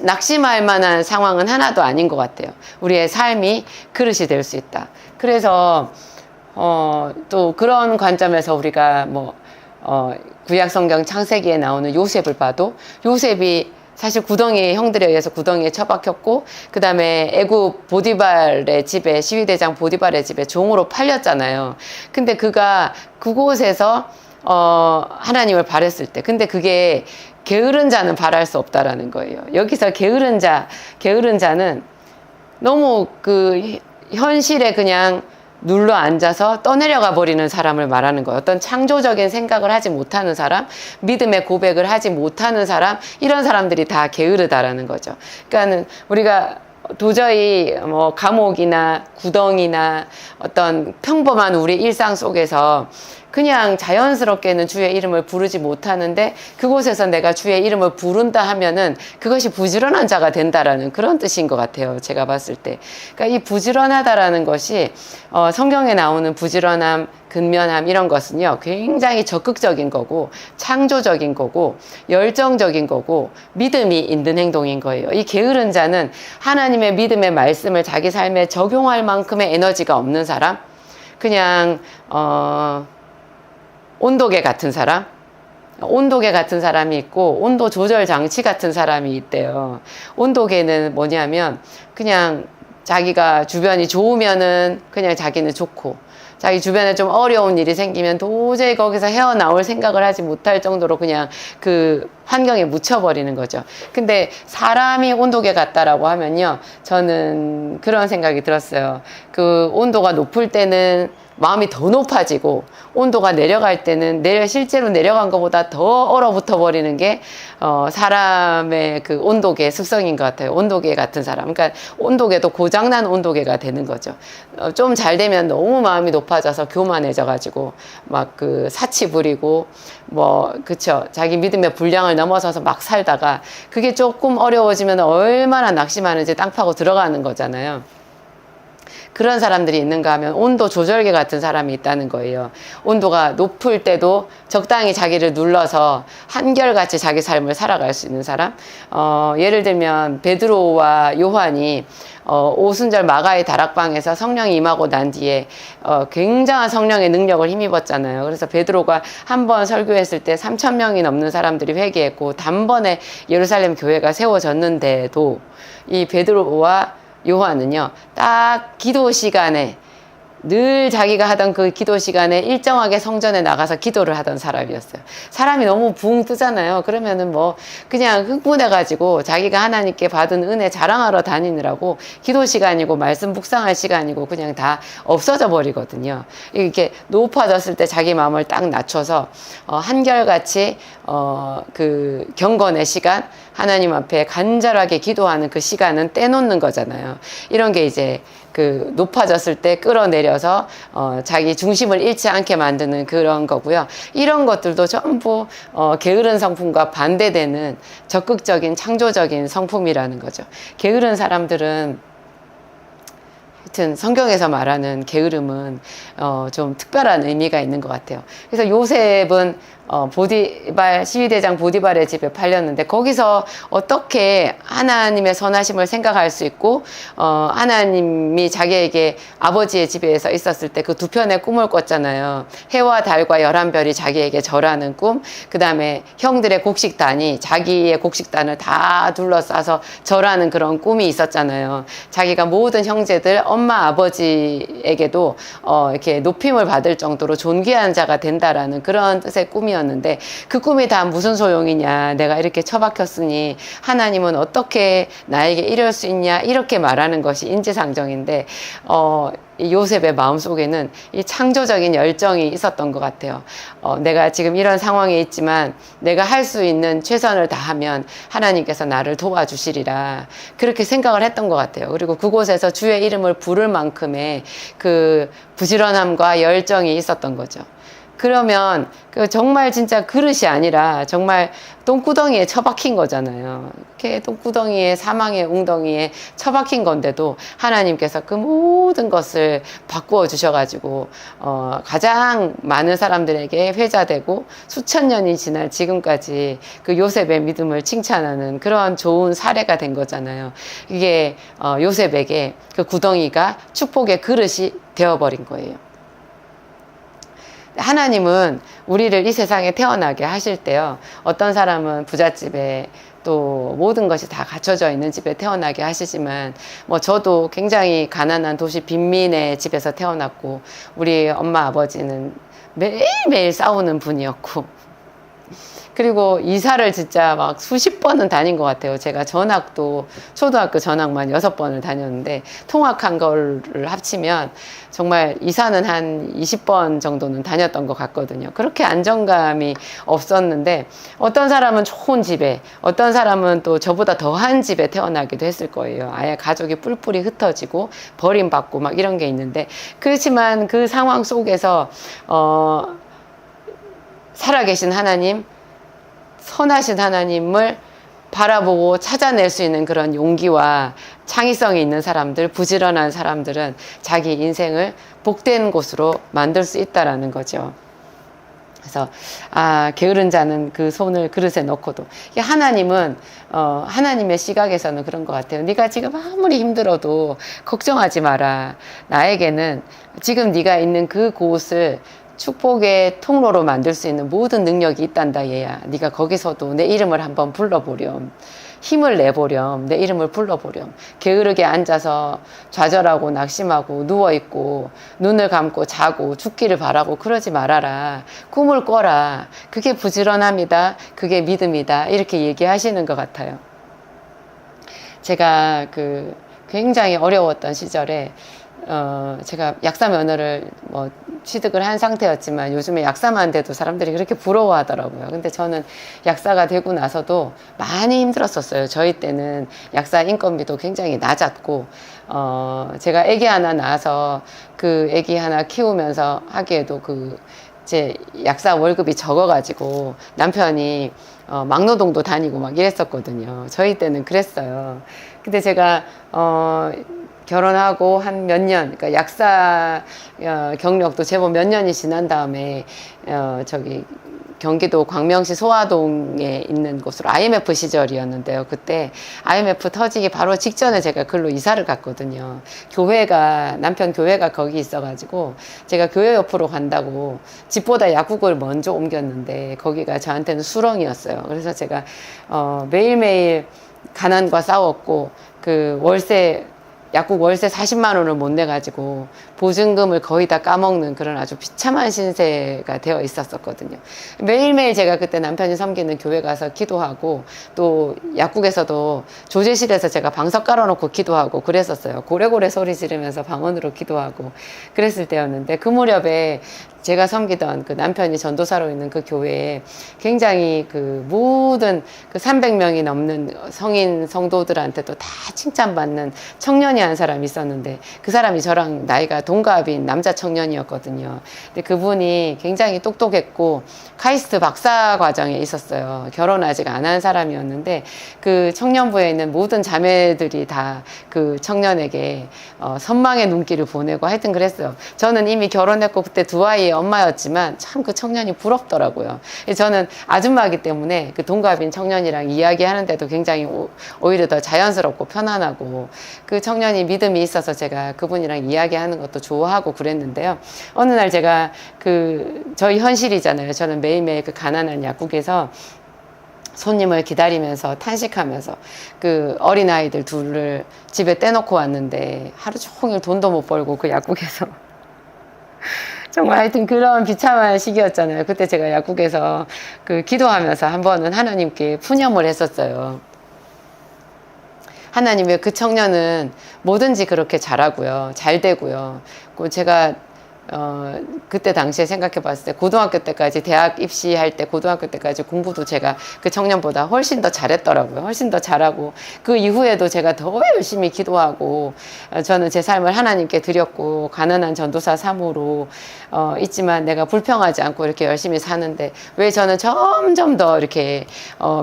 낙심할 만한 상황은 하나도 아닌 것 같아요. 우리의 삶이 그릇이 될 수 있다. 그래서 또 그런 관점에서 우리가 구약성경 창세기에 나오는 요셉을 봐도 요셉이 사실 구덩이에 형들에 의해서 구덩이에 처박혔고 그 다음에 애굽 보디발의 집에 시위대장 보디발의 집에 종으로 팔렸잖아요. 근데 그가 그곳에서 하나님을 바랬을 때 근데 그게 게으른 자는 바랄 수 없다라는 거예요. 여기서 게으른 자는 너무 그 현실에 그냥 눌러 앉아서 떠내려가 버리는 사람을 말하는 거예요. 어떤 창조적인 생각을 하지 못하는 사람, 믿음의 고백을 하지 못하는 사람, 이런 사람들이 다 게으르다라는 거죠. 그러니까는 우리가 도저히 감옥이나 구덩이나 어떤 평범한 우리 일상 속에서 그냥 자연스럽게는 주의 이름을 부르지 못하는데 그곳에서 내가 주의 이름을 부른다 하면은 그것이 부지런한 자가 된다라는 그런 뜻인 것 같아요. 제가 봤을 때. 그러니까 이 부지런하다라는 것이 성경에 나오는 부지런함, 근면함 이런 것은요. 굉장히 적극적인 거고 창조적인 거고 열정적인 거고 믿음이 있는 행동인 거예요. 이 게으른 자는 하나님의 믿음의 말씀을 자기 삶에 적용할 만큼의 에너지가 없는 사람, 그냥 온도계 같은 사람, 온도계 같은 사람이 있고 온도 조절 장치 같은 사람이 있대요. 온도계는 뭐냐면 그냥 자기가 주변이 좋으면은 그냥 자기는 좋고 자기 주변에 좀 어려운 일이 생기면 도저히 거기서 헤어나올 생각을 하지 못할 정도로 그냥 그 환경에 묻혀버리는 거죠. 근데 사람이 온도계 같다라고 하면요, 저는 그런 생각이 들었어요. 그 온도가 높을 때는 마음이 더 높아지고 온도가 내려갈 때는 실제로 내려간 것보다 더 얼어붙어 버리는 게 사람의 그 온도계 습성인 것 같아요. 온도계 같은 사람. 그러니까 온도계도 고장난 온도계가 되는 거죠. 좀 잘 되면 너무 마음이 높아져서 교만해져 가지고 막 그 사치 부리고 그쵸. 자기 믿음의 분량을 넘어서서 막 살다가 그게 조금 어려워지면 얼마나 낙심하는지 땅 파고 들어가는 거잖아요. 그런 사람들이 있는가 하면 온도 조절계 같은 사람이 있다는 거예요. 온도가 높을 때도 적당히 자기를 눌러서 한결같이 자기 삶을 살아갈 수 있는 사람. 예를 들면 베드로와 요한이 오순절 마가의 다락방에서 성령이 임하고 난 뒤에 굉장한 성령의 능력을 힘입었잖아요. 그래서 베드로가 한 번 설교했을 때 3,000명이 넘는 사람들이 회개했고 단번에 예루살렘 교회가 세워졌는데도 이 베드로와 요한은요, 딱 기도 시간에 늘 자기가 하던 그 기도 시간에 일정하게 성전에 나가서 기도를 하던 사람이었어요. 사람이 너무 붕 뜨잖아요. 그러면은 뭐 그냥 흥분해가지고 자기가 하나님께 받은 은혜 자랑하러 다니느라고 기도 시간이고 말씀 묵상할 시간이고 그냥 다 없어져 버리거든요. 이렇게 높아졌을 때 자기 마음을 딱 낮춰서 한결같이 그 경건의 시간, 하나님 앞에 간절하게 기도하는 그 시간은 떼놓는 거잖아요. 이런 게 이제 그 높아졌을 때 끌어내려서 자기 중심을 잃지 않게 만드는 그런 거고요. 이런 것들도 전부 게으른 성품과 반대되는 적극적인 창조적인 성품이라는 거죠. 게으른 사람들은 하여튼 성경에서 말하는 게으름은 좀 특별한 의미가 있는 것 같아요. 그래서 요셉은 시위대장 보디발의 집에 팔렸는데 거기서 어떻게 하나님의 선하심을 생각할 수 있고 하나님이 자기에게 아버지의 집에서 있었을 때 그 두 편의 꿈을 꿨잖아요. 해와 달과 11별이 자기에게 절하는 꿈, 그 다음에 형들의 곡식단이 자기의 곡식단을 다 둘러싸서 절하는 그런 꿈이 있었잖아요. 자기가 모든 형제들, 엄마 아버지에게도 이렇게 높임을 받을 정도로 존귀한 자가 된다라는 그런 뜻의 꿈이었는데 그 꿈이 다 무슨 소용이냐, 내가 이렇게 처박혔으니 하나님은 어떻게 나에게 이럴 수 있냐, 이렇게 말하는 것이 인지상정인데 이 요셉의 마음속에는 이 창조적인 열정이 있었던 것 같아요. 내가 지금 이런 상황에 있지만 내가 할 수 있는 최선을 다하면 하나님께서 나를 도와주시리라, 그렇게 생각을 했던 것 같아요. 그리고 그곳에서 주의 이름을 부를 만큼의 그 부지런함과 열정이 있었던 거죠. 그러면 그 정말 진짜 그릇이 아니라 정말 똥구덩이에 처박힌 거잖아요. 이렇게 똥구덩이에, 사망의 웅덩이에 처박힌 건데도 하나님께서 그 모든 것을 바꾸어 주셔가지고 가장 많은 사람들에게 회자되고 수천 년이 지난 지금까지 그 요셉의 믿음을 칭찬하는 그런 좋은 사례가 된 거잖아요. 이게 요셉에게 그 구덩이가 축복의 그릇이 되어버린 거예요. 하나님은 우리를 이 세상에 태어나게 하실 때요, 어떤 사람은 부잣집에 또 모든 것이 다 갖춰져 있는 집에 태어나게 하시지만 뭐 저도 굉장히 가난한 도시 빈민의 집에서 태어났고 우리 엄마 아버지는 매일매일 싸우는 분이었고 그리고 이사를 진짜 막 수십 번은 다닌 것 같아요. 제가 전학도 초등학교 전학만 6번을 다녔는데 통학한 거를 합치면 정말 이사는 한 20번 정도는 다녔던 것 같거든요. 그렇게 안정감이 없었는데 어떤 사람은 좋은 집에, 어떤 사람은 또 저보다 더한 집에 태어나기도 했을 거예요. 아예 가족이 뿔뿔이 흩어지고 버림받고 막 이런 게 있는데, 그렇지만 그 상황 속에서 살아계신 하나님, 선하신 하나님을 바라보고 찾아낼 수 있는 그런 용기와 창의성이 있는 사람들, 부지런한 사람들은 자기 인생을 복된 곳으로 만들 수 있다라는 거죠. 그래서 게으른 자는 그 손을 그릇에 넣고도, 하나님은 하나님의 시각에서는 그런 것 같아요. 네가 지금 아무리 힘들어도 걱정하지 마라. 나에게는 지금 네가 있는 그 곳을 축복의 통로로 만들 수 있는 모든 능력이 있단다 얘야. 네가 거기서도 내 이름을 한번 불러보렴. 힘을 내보렴. 내 이름을 불러보렴. 게으르게 앉아서 좌절하고 낙심하고 누워있고 눈을 감고 자고 죽기를 바라고 그러지 말아라. 꿈을 꿔라. 그게 부지런함이다. 그게 믿음이다. 이렇게 얘기하시는 것 같아요. 제가 굉장히 어려웠던 시절에 제가 약사 면허를 취득을 한 상태였지만 요즘에 약사만 돼도 사람들이 그렇게 부러워하더라고요. 근데 저는 약사가 되고 나서도 많이 힘들었었어요. 저희 때는 약사 인건비도 굉장히 낮았고, 제가 아기 하나 낳아서 그 아기 하나 키우면서 하기에도 제 약사 월급이 적어가지고 남편이 막노동도 다니고 막 이랬었거든요. 저희 때는 그랬어요. 근데 제가 결혼하고 한 몇 년, 그러니까 약사 경력도 제법 몇 년이 지난 다음에 저기 경기도 광명시 소화동에 있는 곳으로 IMF 시절이었는데요. 그때 IMF 터지기 바로 직전에 제가 글로 이사를 갔거든요. 남편 교회가 거기 있어가지고 제가 교회 옆으로 간다고 집보다 약국을 먼저 옮겼는데 거기가 저한테는 수렁이었어요. 그래서 제가 매일매일 가난과 싸웠고 그 약국 월세 40만 원을 못 내가지고 보증금을 거의 다 까먹는 그런 아주 비참한 신세가 되어 있었거든요. 매일매일 제가 그때 남편이 섬기는 교회 가서 기도하고 또 약국에서도 조제실에서 제가 방석 깔아놓고 기도하고 그랬었어요. 고래고래 소리 지르면서 방언으로 기도하고 그랬을 때였는데 그 무렵에 제가 섬기던 그 남편이 전도사로 있는 그 교회에 굉장히 그 모든 그 300명이 넘는 성인 성도들한테도 다 칭찬받는 청년이 한 사람이 있었는데 그 사람이 저랑 나이가 동갑인 남자 청년이었거든요. 근데 그분이 굉장히 똑똑했고 카이스트 박사 과정에 있었어요. 결혼 아직 안 한 사람이었는데 그 청년부에 있는 모든 자매들이 다 그 청년에게 선망의 눈길을 보내고 하여튼 그랬어요. 저는 이미 결혼했고 그때 두 아이의 엄마였지만 참 그 청년이 부럽더라고요. 저는 아줌마이기 때문에 그 동갑인 청년이랑 이야기하는데도 굉장히 오히려 더 자연스럽고 편안하고 그 청년이 믿음이 있어서 제가 그분이랑 이야기하는 것도 좋아하고 그랬는데요. 어느 날 제가 저희 현실이잖아요. 저는 매일매일 그 가난한 약국에서 손님을 기다리면서 탄식하면서 그 어린아이들 둘을 집에 떼놓고 왔는데 하루 종일 돈도 못 벌고 그 약국에서 정말 하여튼 그런 비참한 시기였잖아요. 그때 제가 약국에서 기도하면서 한 번은 하나님께 푸념을 했었어요. 하나님 왜 그 청년은 뭐든지 그렇게 잘하고요. 잘 되고요. 제가 그때 당시에 생각해 봤을 때 고등학교 때까지 대학 입시할 때 고등학교 때까지 공부도 제가 그 청년보다 훨씬 더 잘했더라고요. 훨씬 더 잘하고 그 이후에도 제가 더 열심히 기도하고 저는 제 삶을 하나님께 드렸고 가난한 전도사 사모로 있지만 내가 불평하지 않고 이렇게 열심히 사는데 왜 저는 점점 더 이렇게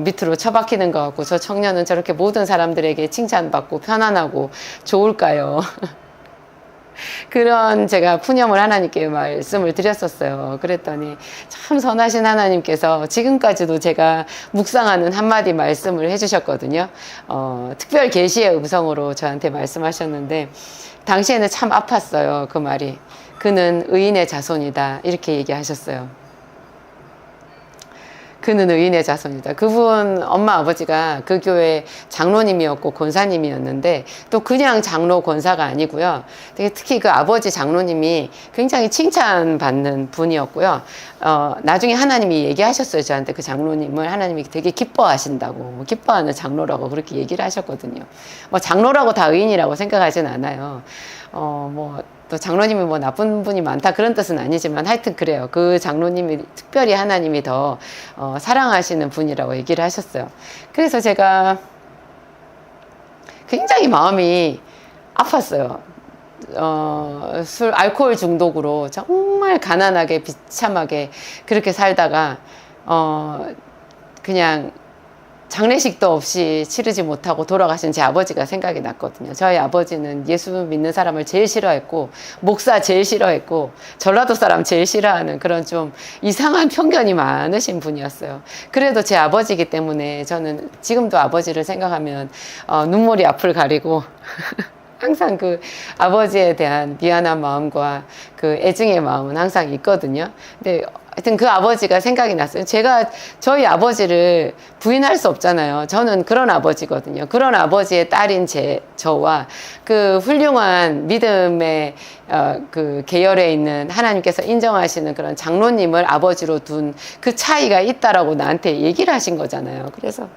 밑으로 처박히는 것 같고 저 청년은 저렇게 모든 사람들에게 칭찬받고 편안하고 좋을까요? 그런 제가 푸념을 하나님께 말씀을 드렸었어요. 그랬더니 참 선하신 하나님께서 지금까지도 제가 묵상하는 한마디 말씀을 해주셨거든요. 특별 계시의 음성으로 저한테 말씀하셨는데 당시에는 참 아팠어요. 그 말이. 그는 의인의 자손이다. 이렇게 얘기하셨어요. 그는 의인의 자손이다. 그분 엄마 아버지가 그 교회 장로님이었고 권사님이었는데 또 그냥 장로 권사가 아니고요. 특히 그 아버지 장로님이 굉장히 칭찬받는 분이었고요. 나중에 하나님이 얘기하셨어요. 저한테 그 장로님을 하나님이 되게 기뻐하신다고 기뻐하는 장로라고 그렇게 얘기를 하셨거든요. 뭐 장로라고 다 의인이라고 생각하진 않아요. 또 장로님이 뭐 나쁜 분이 많다 그런 뜻은 아니지만 하여튼 그래요. 그 장로님이 특별히 하나님이 더 사랑하시는 분이라고 얘기를 하셨어요. 그래서 제가 굉장히 마음이 아팠어요. 알코올 중독으로 정말 가난하게 비참하게 그렇게 살다가 그냥 장례식도 없이 치르지 못하고 돌아가신 제 아버지가 생각이 났거든요. 저희 아버지는 예수 믿는 사람을 제일 싫어했고 목사 제일 싫어했고 전라도 사람 제일 싫어하는 그런 좀 이상한 편견이 많으신 분이었어요. 그래도 제 아버지이기 때문에 저는 지금도 아버지를 생각하면 눈물이 앞을 가리고 항상 그 아버지에 대한 미안한 마음과 그 애증의 마음은 항상 있거든요. 근데 하여튼 그 아버지가 생각이 났어요. 제가 저희 아버지를 부인할 수 없잖아요. 저는 그런 아버지거든요. 그런 아버지의 딸인 저와 그 훌륭한 믿음의 그 계열에 있는 하나님께서 인정하시는 그런 장로님을 아버지로 둔 그 차이가 있다라고 나한테 얘기를 하신 거잖아요. 그래서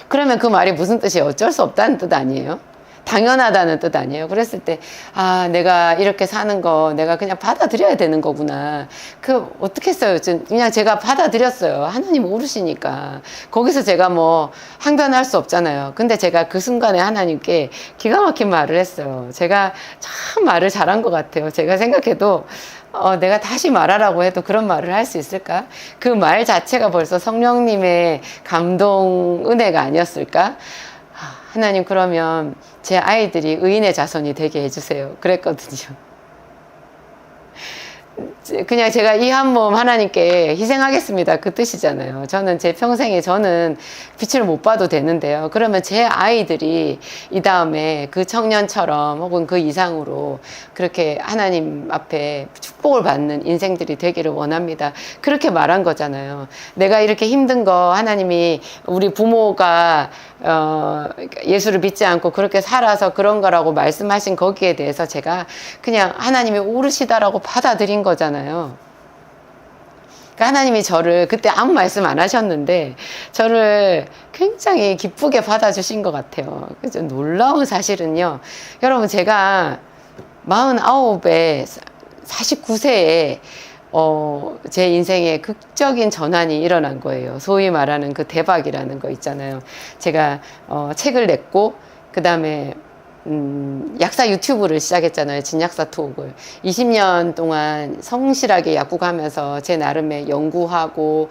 그러면 그 말이 무슨 뜻이에요? 어쩔 수 없다는 뜻 아니에요? 당연하다는 뜻 아니에요. 그랬을 때 내가 이렇게 사는 거 내가 그냥 받아들여야 되는 거구나. 어떻게 했어요? 그냥 제가 받아들였어요. 하나님 모르시니까. 거기서 제가 뭐 항변할 수 없잖아요. 근데 제가 그 순간에 하나님께 기가 막힌 말을 했어요. 제가 참 말을 잘한 것 같아요. 제가 생각해도 내가 다시 말하라고 해도 그런 말을 할 수 있을까? 그 말 자체가 벌써 성령님의 감동 은혜가 아니었을까? 하나님 그러면 제 아이들이 의인의 자손이 되게 해주세요. 그랬거든요. 그냥 제가 이 한 몸 하나님께 희생하겠습니다. 그 뜻이잖아요. 저는 제 평생에 저는 빛을 못 봐도 되는데요. 그러면 제 아이들이 이 다음에 그 청년처럼 혹은 그 이상으로 그렇게 하나님 앞에 축복을 받는 인생들이 되기를 원합니다. 그렇게 말한 거잖아요. 내가 이렇게 힘든 거 하나님이 우리 부모가 예수를 믿지 않고 그렇게 살아서 그런 거라고 말씀하신 거기에 대해서 제가 그냥 하나님이 옳으시다라고 받아들인 거잖아요. 그러니까 하나님이 저를 그때 아무 말씀 안 하셨는데 저를 굉장히 기쁘게 받아주신 것 같아요. 그래서 놀라운 사실은요. 여러분 제가 49에 49세에 제 인생에 극적인 전환이 일어난 거예요. 소위 말하는 그 대박이라는 거 있잖아요. 제가 책을 냈고 그 다음에 약사 유튜브를 시작했잖아요. 진약사 톡을 20년 동안 성실하게 약국하면서 제 나름의 연구하고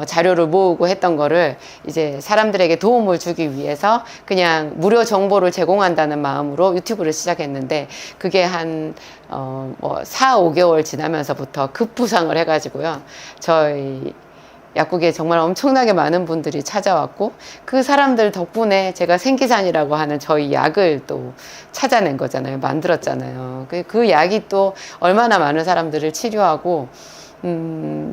자료를 모으고 했던 거를 이제 사람들에게 도움을 주기 위해서 그냥 무료 정보를 제공한다는 마음으로 유튜브를 시작했는데 그게 한 4, 5개월 지나면서부터 급부상을 해가지고요. 저희 약국에 정말 엄청나게 많은 분들이 찾아왔고 그 사람들 덕분에 제가 생기산이라고 하는 저희 약을 또 찾아낸 거잖아요. 만들었잖아요. 그 약이 또 얼마나 많은 사람들을 치료하고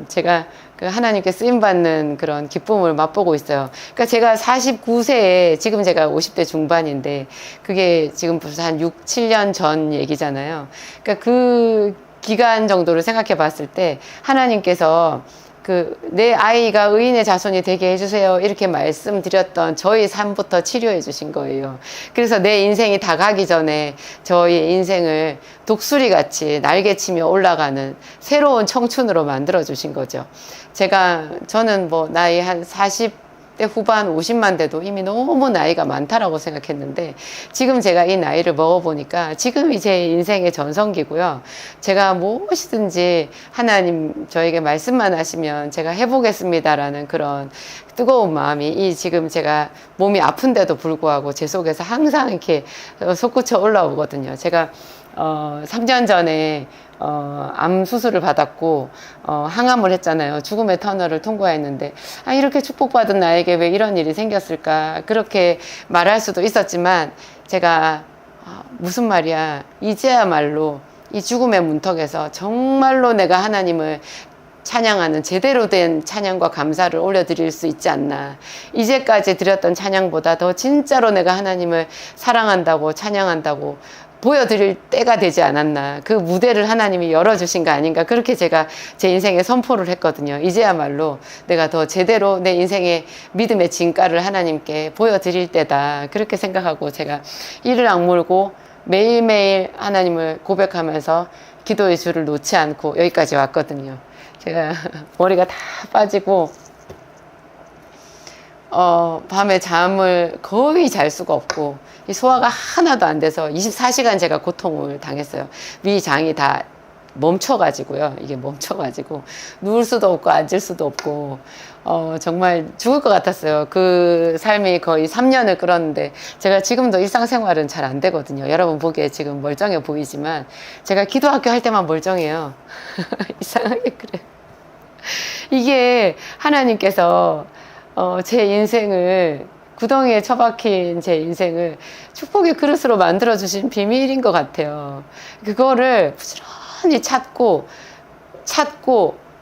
제가 그 하나님께 쓰임받는 그런 기쁨을 맛보고 있어요. 그러니까 제가 49세에 지금 제가 50대 중반인데 그게 지금 벌써 한 6, 7년 전 얘기잖아요. 그러니까 그 기간 정도를 생각해 봤을 때 하나님께서 내 아이가 의인의 자손이 되게 해주세요. 이렇게 말씀드렸던 저희 삶부터 치료해 주신 거예요. 그래서 내 인생이 다 가기 전에 저희 인생을 독수리 같이 날개치며 올라가는 새로운 청춘으로 만들어 주신 거죠. 저는 뭐 나이 한 40대 후반 50만 돼도 이미 너무 나이가 많다라고 생각했는데 지금 제가 이 나이를 먹어보니까 지금이 제 인생의 전성기고요. 제가 무엇이든지 하나님 저에게 말씀만 하시면 제가 해보겠습니다라는 그런 뜨거운 마음이 지금 제가 몸이 아픈데도 불구하고 제 속에서 항상 이렇게 솟구쳐 올라오거든요. 제가 3년 전에 암 수술을 받았고 항암을 했잖아요. 죽음의 터널을 통과했는데 이렇게 축복받은 나에게 왜 이런 일이 생겼을까 그렇게 말할 수도 있었지만 제가 무슨 말이야 이제야말로 이 죽음의 문턱에서 정말로 내가 하나님을 찬양하는 제대로 된 찬양과 감사를 올려드릴 수 있지 않나. 이제까지 드렸던 찬양보다 더 진짜로 내가 하나님을 사랑한다고 찬양한다고 보여드릴 때가 되지 않았나. 그 무대를 하나님이 열어주신 거 아닌가. 그렇게 제가 제 인생에 선포를 했거든요. 이제야말로 내가 더 제대로 내 인생의 믿음의 진가를 하나님께 보여드릴 때다. 그렇게 생각하고 제가 이를 악물고 매일매일 하나님을 고백하면서 기도의 줄을 놓지 않고 여기까지 왔거든요. 제가 머리가 다 빠지고 밤에 잠을 거의 잘 수가 없고 이 소화가 하나도 안 돼서 24시간 제가 고통을 당했어요. 위장이 다 멈춰가지고요. 이게 멈춰가지고 누울 수도 없고 앉을 수도 없고 정말 죽을 것 같았어요. 그 삶이 거의 3년을 끌었는데 제가 지금도 일상생활은 잘 안 되거든요. 여러분 보기에 지금 멀쩡해 보이지만 제가 기도학교 할 때만 멀쩡해요. 이상하게 그래요. 이게 하나님께서 제 인생을 구덩이에 처박힌 제 인생을 축복의 그릇으로 만들어주신 비밀인 것 같아요. 그거를 부지런히 찾고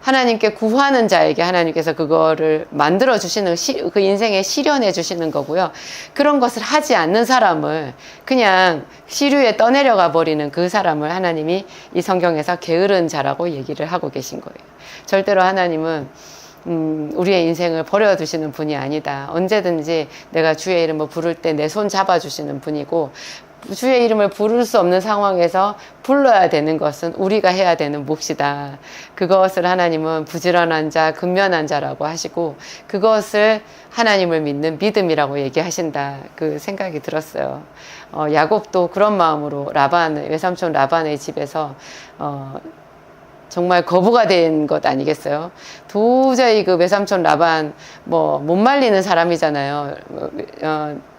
하나님께 구하는 자에게 하나님께서 그거를 만들어주시는 그 인생에 실현해 주시는 거고요. 그런 것을 하지 않는 사람을 그냥 시류에 떠내려가 버리는 그 사람을 하나님이 이 성경에서 게으른 자라고 얘기를 하고 계신 거예요. 절대로 하나님은 우리의 인생을 버려두시는 분이 아니다. 언제든지 내가 주의 이름을 부를 때 내 손 잡아주시는 분이고 주의 이름을 부를 수 없는 상황에서 불러야 되는 것은 우리가 해야 되는 몫이다. 그것을 하나님은 부지런한 자, 근면한 자라고 하시고 그것을 하나님을 믿는 믿음이라고 얘기하신다. 그 생각이 들었어요. 야곱도 그런 마음으로 외삼촌 라반의 집에서 정말 거부가 된 것 아니겠어요? 도저히 그 외삼촌 라반 뭐 못 말리는 사람이잖아요.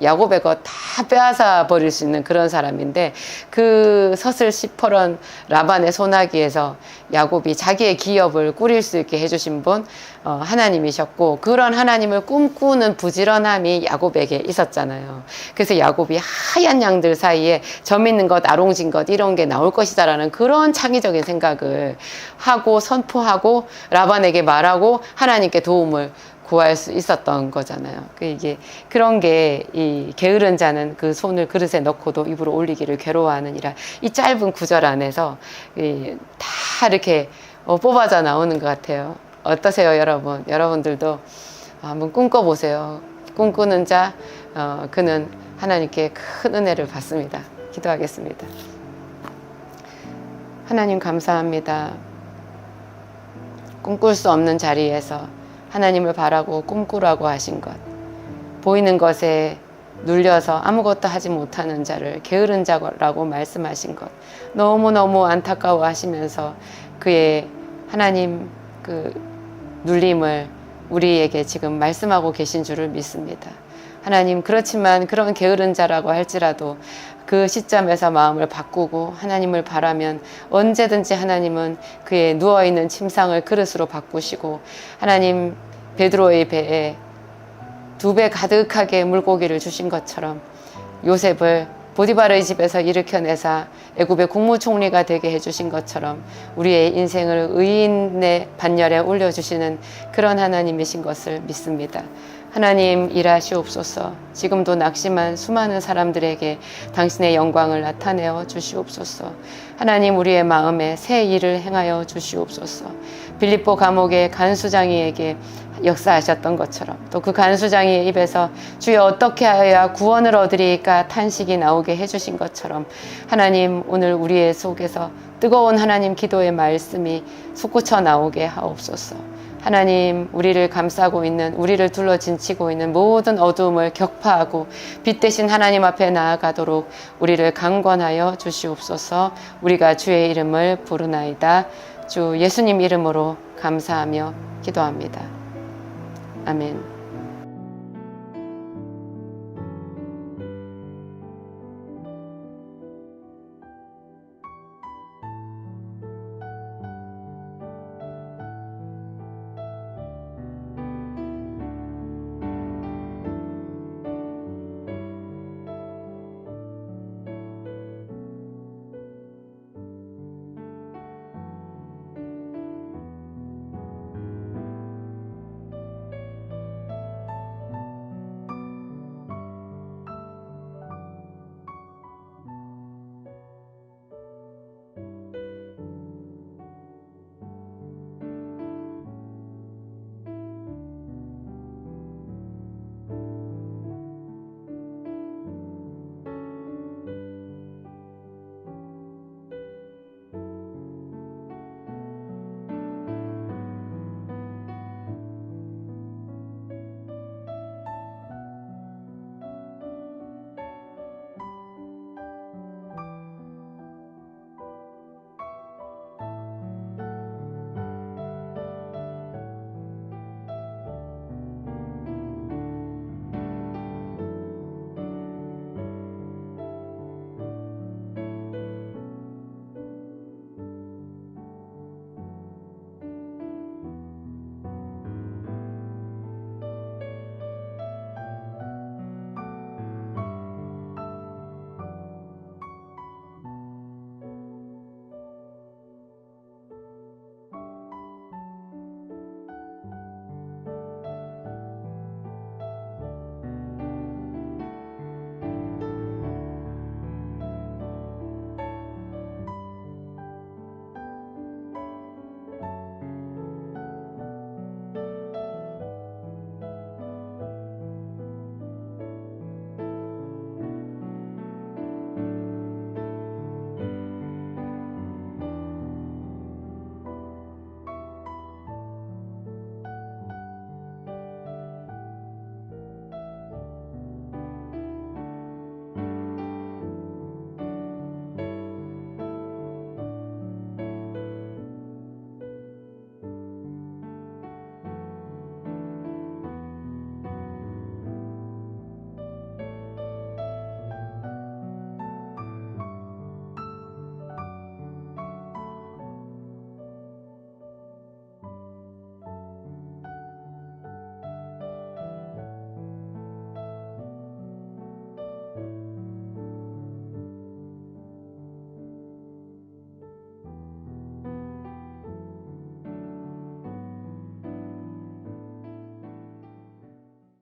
야곱의 것 다 빼앗아 버릴 수 있는 그런 사람인데 그 서슬 시퍼런 라반의 소나기에서 야곱이 자기의 기업을 꾸릴 수 있게 해주신 분 하나님이셨고, 그런 하나님을 꿈꾸는 부지런함이 야곱에게 있었잖아요. 그래서 야곱이 하얀 양들 사이에 점 있는 것, 아롱진 것 이런 게 나올 것이다라는 그런 창의적인 생각을 하고 선포하고 라반에게 말하고 하나님께 도움을 구할 수 있었던 거잖아요. 이게 그런 게 이 게으른 자는 그 손을 그릇에 넣고도 입으로 올리기를 괴로워하느니라, 이 짧은 구절 안에서 다 이렇게 뽑아져 나오는 것 같아요. 어떠세요, 여러분? 여러분들도 한번 꿈꿔보세요. 꿈꾸는 자, 그는 하나님께 큰 은혜를 받습니다. 기도하겠습니다. 하나님 감사합니다. 꿈꿀 수 없는 자리에서 하나님을 바라고 꿈꾸라고 하신 것, 보이는 것에 눌려서 아무것도 하지 못하는 자를 게으른 자라고 말씀하신 것, 너무너무 안타까워 하시면서 그의 하나님 그 눌림을 우리에게 지금 말씀하고 계신 줄을 믿습니다. 하나님, 그렇지만 그런 게으른 자라고 할지라도 그 시점에서 마음을 바꾸고 하나님을 바라면 언제든지 하나님은 그의 누워있는 침상을 그릇으로 바꾸시고, 하나님 베드로의 배에 2배 가득하게 물고기를 주신 것처럼 요셉을 보디바르의 집에서 일으켜내사 애굽의 국무총리가 되게 해주신 것처럼 우리의 인생을 의인의 반열에 올려주시는 그런 하나님이신 것을 믿습니다. 하나님 일하시옵소서. 지금도 낙심한 수많은 사람들에게 당신의 영광을 나타내어 주시옵소서. 하나님 우리의 마음에 새 일을 행하여 주시옵소서. 빌립보 감옥의 간수장이에게 역사하셨던 것처럼 또 그 간수장의 입에서 주여 어떻게 하여야 구원을 얻으리까 탄식이 나오게 해주신 것처럼 하나님 오늘 우리의 속에서 뜨거운 하나님 기도의 말씀이 솟구쳐 나오게 하옵소서. 하나님 우리를 감싸고 있는, 우리를 둘러 진치고 있는 모든 어두움을 격파하고 빛 대신 하나님 앞에 나아가도록 우리를 강권하여 주시옵소서. 우리가 주의 이름을 부르나이다. 주 예수님 이름으로 감사하며 기도합니다. 아멘.